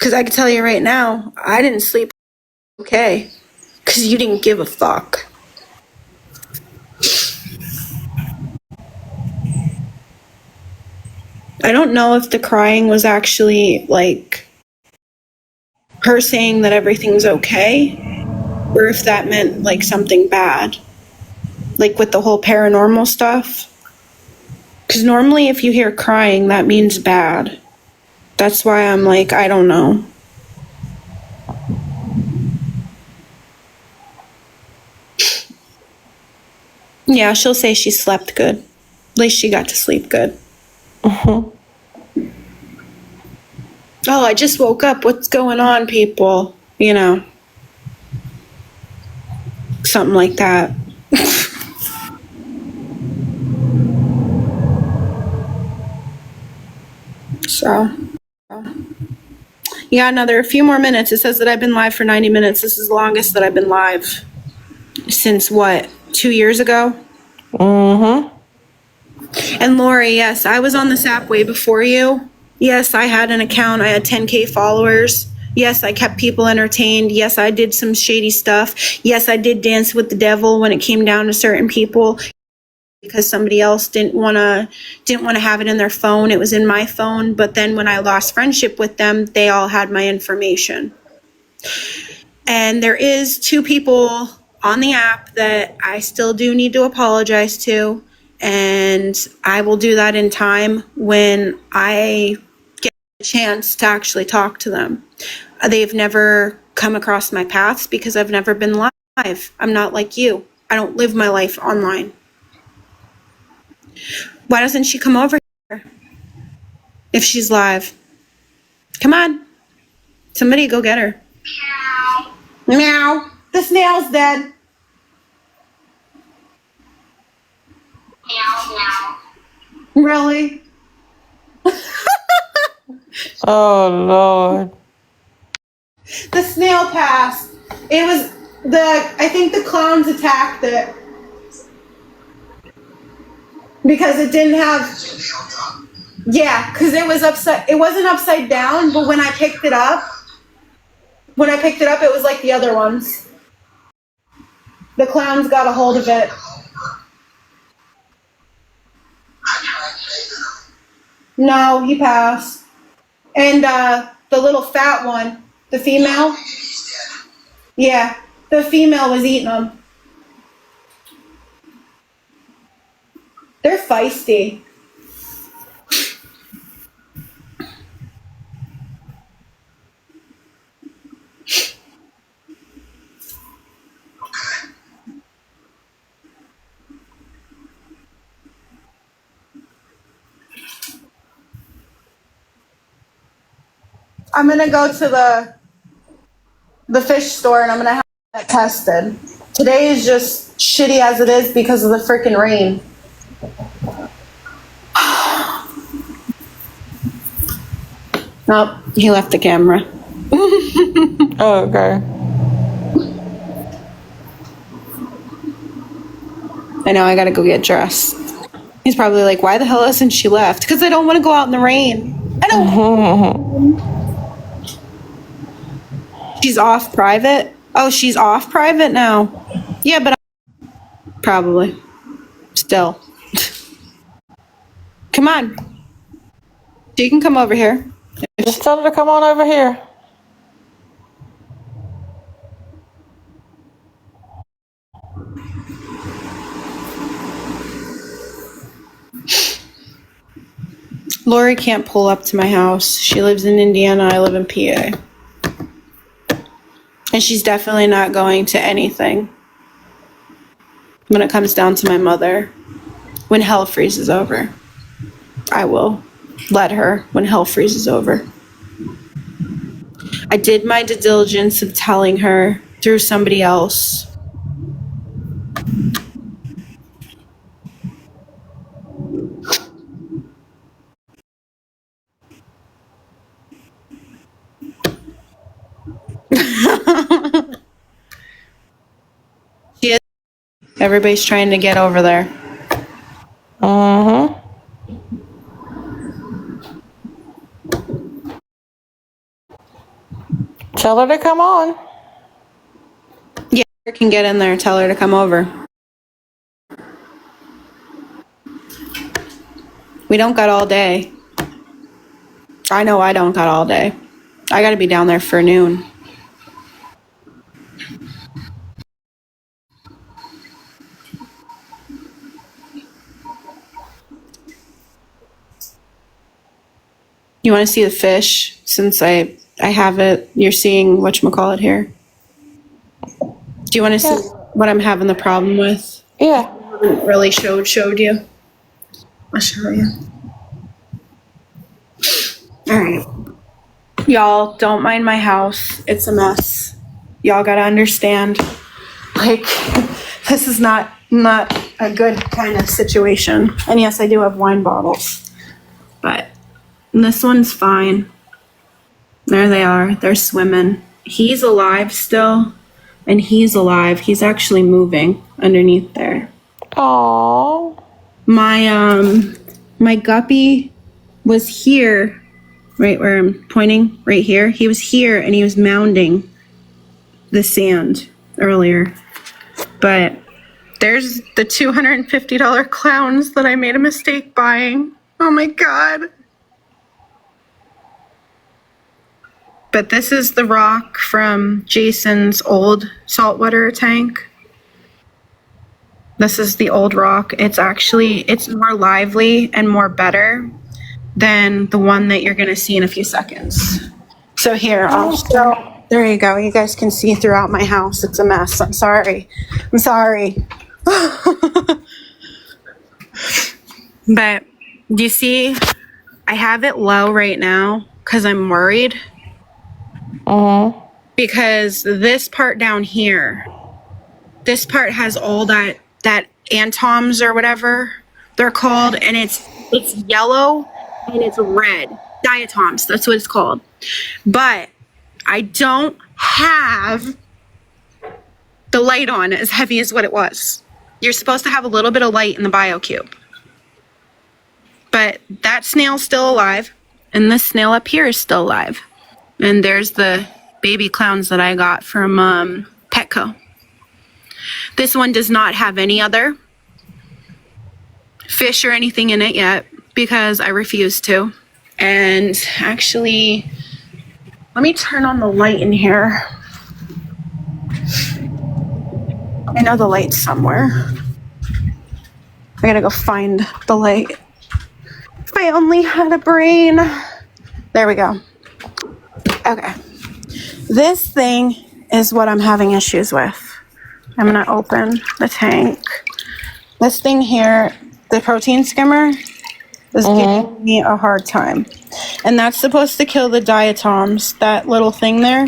Speaker 2: Because I can tell you right now, I didn't sleep okay. Because you didn't give a fuck. I don't know if the crying was actually like her saying that everything's okay, or if that meant like something bad, like with the whole paranormal stuff. Because normally if you hear crying, that means bad. That's why I'm like, I don't know. Yeah, she'll say she slept good. At least she got to sleep good. Oh, I just woke up. What's going on, people? You know, something like that. So, you got another few more minutes. It says that I've been live for 90 minutes. This is the longest that I've been live since what, 2 years ago? And Lori, yes, I was on this app way before you. Yes, I had an account. I had 10K followers. Yes, I kept people entertained. Yes, I did some shady stuff. Yes, I did dance with the devil when it came down to certain people because somebody else didn't want to have it in their phone. It was in my phone. But then when I lost friendship with them, they all had my information. And there is 2 people on the app that I still do need to apologize to. And I will do that in time when I get a chance to actually talk to them. They've never come across my paths because I've never been live. I'm not like you. I don't live my life online. Why doesn't she come over here if she's live? Come on. Somebody go get her. Meow. Meow. The snail's dead. Meow, meow. Really?
Speaker 3: Oh, Lord.
Speaker 2: The snail passed. It was I think the clowns attacked it. Because it didn't have, yeah, because it wasn't upside down, but when I picked it up, it was like the other ones. The clowns got a hold of it. No, he passed. And the little fat one, the female, yeah, the female was eating them. They're feisty. I'm gonna go to the fish store and I'm gonna have that tested. Today is just shitty as it is because of the freaking rain. Nope, he left the camera.
Speaker 3: Oh, okay.
Speaker 2: I know, I gotta go get dressed. He's probably like, why the hell isn't she left? Because I don't want to go out in the rain. I don't. She's off private? Oh, she's off private now. Yeah, but probably. Still. Come on. She can come over here.
Speaker 3: Just tell her to come on over here.
Speaker 2: Lori can't pull up to my house. She lives in Indiana. I live in PA. And she's definitely not going to anything when it comes down to my mother. When hell freezes over, I will let her when hell freezes over. I did my due diligence of telling her through somebody else. She is. Everybody's trying to get over there.
Speaker 3: Tell her to come on.
Speaker 2: Yeah, I can get in there. Tell her to come over. We don't got all day. I know I don't got all day. I got to be down there for noon. You want to see the fish? Since I have it, you're seeing whatchamacallit here. Do you want to see what I'm having the problem with?
Speaker 3: Yeah.
Speaker 2: Really showed you? I'll show you. All right. Y'all, don't mind my house. It's a mess. Y'all gotta understand. Like, this is not a good kind of situation. And yes, I do have wine bottles. But this one's fine. There they are. They're swimming. He's alive still. And he's alive. He's actually moving underneath there.
Speaker 3: Aww.
Speaker 2: My guppy was here, right where I'm pointing, right here. He was here and he was mounding the sand earlier. But there's the $250 clowns that I made a mistake buying. Oh my God. But this is the rock from Jason's old saltwater tank. This is the old rock. It's more lively and more better than the one that you're going to see in a few seconds. So here, I'll show. There you go. You guys can see throughout my house. It's a mess. I'm sorry. But do you see? I have it low right now because I'm worried. Because this part down here, this part has all that antoms or whatever they're called, and it's yellow and it's red. Diatoms, that's what it's called. But I don't have the light on as heavy as what it was. You're supposed to have a little bit of light in the BioCube. But that snail's still alive, and this snail up here is still alive. And there's the baby clowns that I got from Petco. This one does not have any other fish or anything in it yet because I refuse to. And actually, let me turn on the light in here. I know the light's somewhere. I gotta go find the light. If I only had a brain. There we go. Okay. This thing is what I'm having issues with. I'm gonna open the tank. This thing here, the protein skimmer, is giving me a hard time. And that's supposed to kill the diatoms, that little thing there.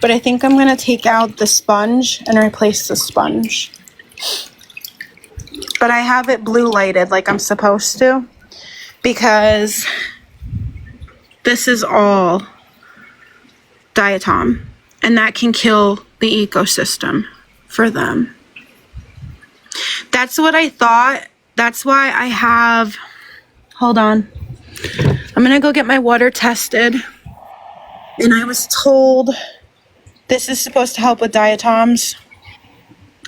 Speaker 2: But I think I'm gonna take out the sponge and replace the sponge. But I have it blue lighted like I'm supposed to, because this is all diatom, and that can kill the ecosystem for them. That's what I thought. That's why I have, hold on. I'm gonna go get my water tested. And I was told this is supposed to help with diatoms.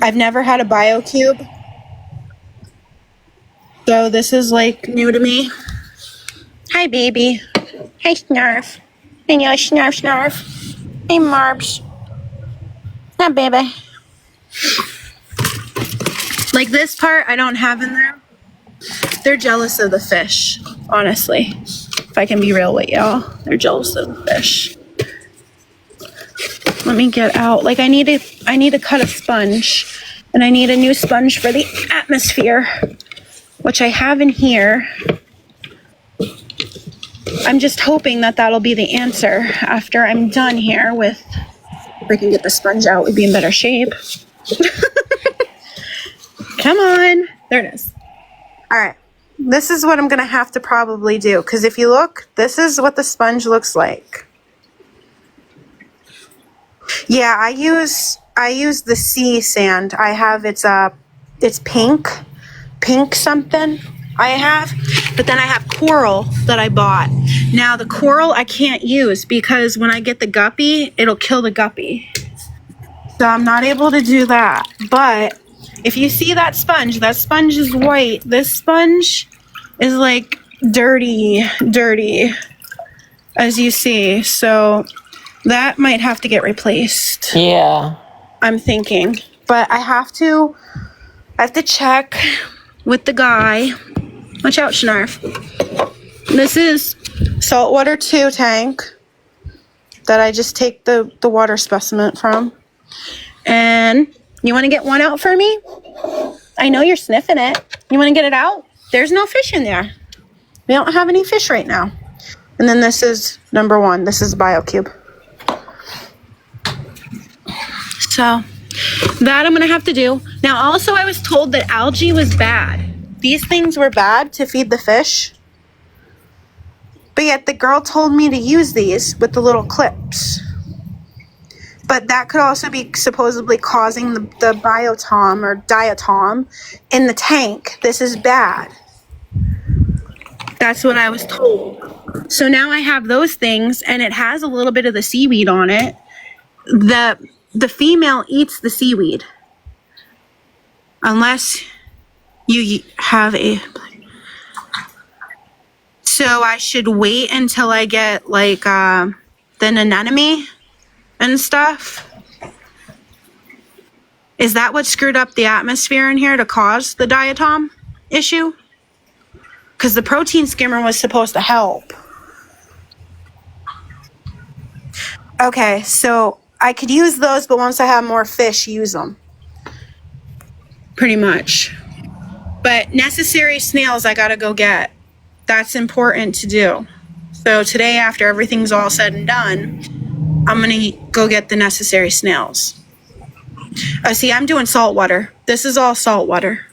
Speaker 2: I've never had a BioCube, so this is like new to me. Hi, baby. Hi, Snarf. I know, Snarf. Hey, Marbs. Hi, baby. Like this part, I don't have in there. They're jealous of the fish, honestly. If I can be real with y'all, they're jealous of the fish. Let me get out. Like I need to cut a sponge, and I need a new sponge for the atmosphere, which I have in here. I'm just hoping that that'll be the answer after I'm done here with, if I can get the sponge out, we'd be in better shape. Come on. There it is. All right. This is what I'm going to have to probably do, because if you look, this is what the sponge looks like. Yeah, I use the sea sand. I have it's pink something. I have, but then I have coral that I bought. Now the coral I can't use because when I get the guppy, it'll kill the guppy. So I'm not able to do that. But if you see that sponge is white. This sponge is like dirty, as you see. So that might have to get replaced.
Speaker 3: Yeah.
Speaker 2: I'm thinking. But I have to check with the guy. Watch out, Schnarf. This is saltwater 2 tank that I just take the water specimen from. And you want to get one out for me? I know you're sniffing it. You want to get it out? There's no fish in there. We don't have any fish right now. And then this is number 1. This is BioCube. So that I'm going to have to do. Now, also, I was told that algae was bad. These things were bad to feed the fish. But yet the girl told me to use these with the little clips. But that could also be supposedly causing the biotom or diatom in the tank. This is bad. That's what I was told. So now I have those things, and it has a little bit of the seaweed on it. The female eats the seaweed. Unless you have a... So I should wait until I get like the anemone and stuff. Is that what screwed up the atmosphere in here to cause the diatom issue? Because the protein skimmer was supposed to help. Okay, so I could use those, but once I have more fish, use them. Pretty much. But necessary snails I gotta go get. That's important to do. So today, after everything's all said and done, I'm gonna go get the necessary snails. See, I'm doing salt water. This is all salt water.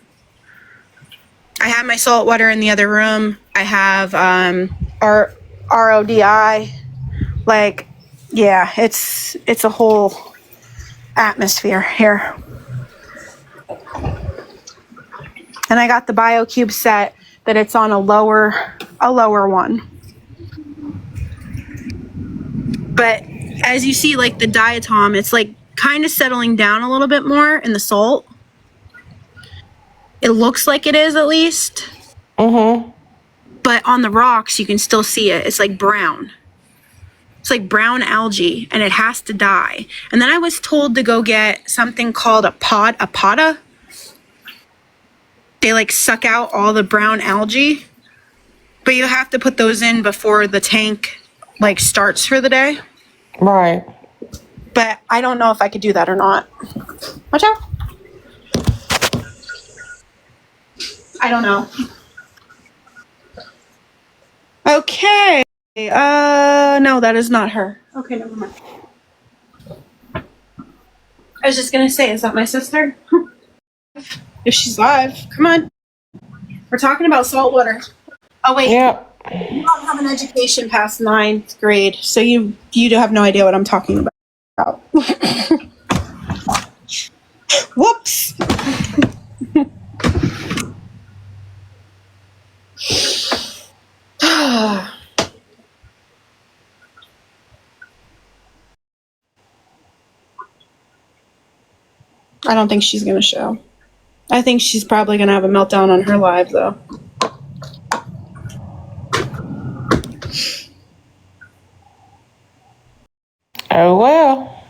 Speaker 2: I have my salt water in the other room. I have RODI. Like, yeah, it's a whole atmosphere here. And I got the BioCube set that it's on a lower one. But as you see, like the diatom, it's like kind of settling down a little bit more in the salt. It looks like it is, at least.
Speaker 3: Mm-hmm.
Speaker 2: But on the rocks, you can still see it. It's like brown. It's like brown algae, and it has to die. And then I was told to go get something called a poda. They like suck out all the brown algae. But you have to put those in before the tank like starts for the day.
Speaker 3: Right.
Speaker 2: But I don't know if I could do that or not. Watch out. I don't know. Okay. No, that is not her. Okay, never mind. I was just gonna say, is that my sister? If she's live, come on. We're talking about salt water. Oh wait.
Speaker 3: Yep.
Speaker 2: You don't have an education past 9th grade, so you do have no idea what I'm talking about. Whoops. I don't think she's gonna show. I think she's probably gonna have a meltdown on her live, though.
Speaker 3: Oh, well.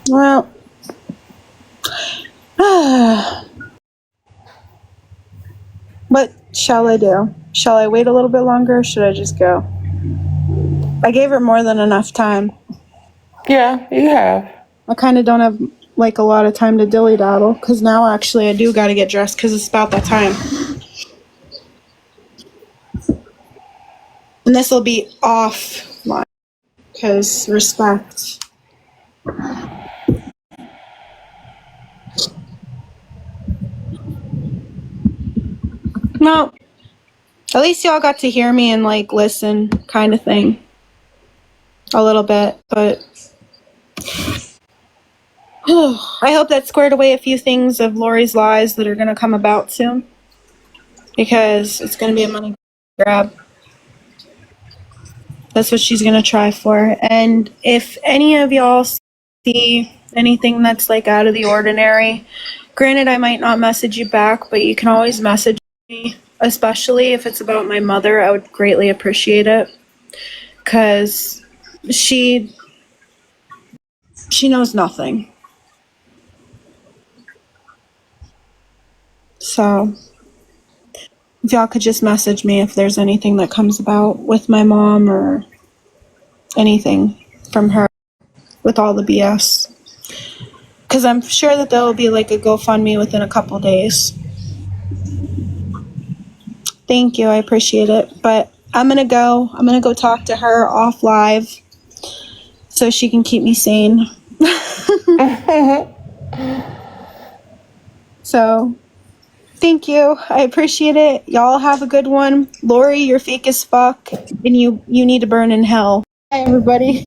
Speaker 2: Well. What shall I do? Shall I wait a little bit longer, or should I just go? I gave her more than enough time.
Speaker 3: Yeah, you have.
Speaker 2: I kind of don't have, like, a lot of time to dilly-daddle, because now, actually, I do got to get dressed, because it's about that time. And this will be offline, because respect. No. At least y'all got to hear me and, like, listen kind of thing. A little bit, but... I hope that squared away a few things of Lori's lies that are going to come about soon. Because it's going to be a money grab. That's what she's going to try for. And if any of y'all see anything that's like out of the ordinary, granted, I might not message you back, but you can always message me, especially if it's about my mother. I would greatly appreciate it. Because she knows nothing. So if y'all could just message me if there's anything that comes about with my mom or anything from her with all the BS. Because I'm sure that there will be like a GoFundMe within a couple days. Thank you. I appreciate it. But I'm going to go. I'm going to go talk to her off live so she can keep me sane. So, thank you. I appreciate it. Y'all have a good one. Lori, you're fake as fuck, and you need to burn in hell. Hi, everybody.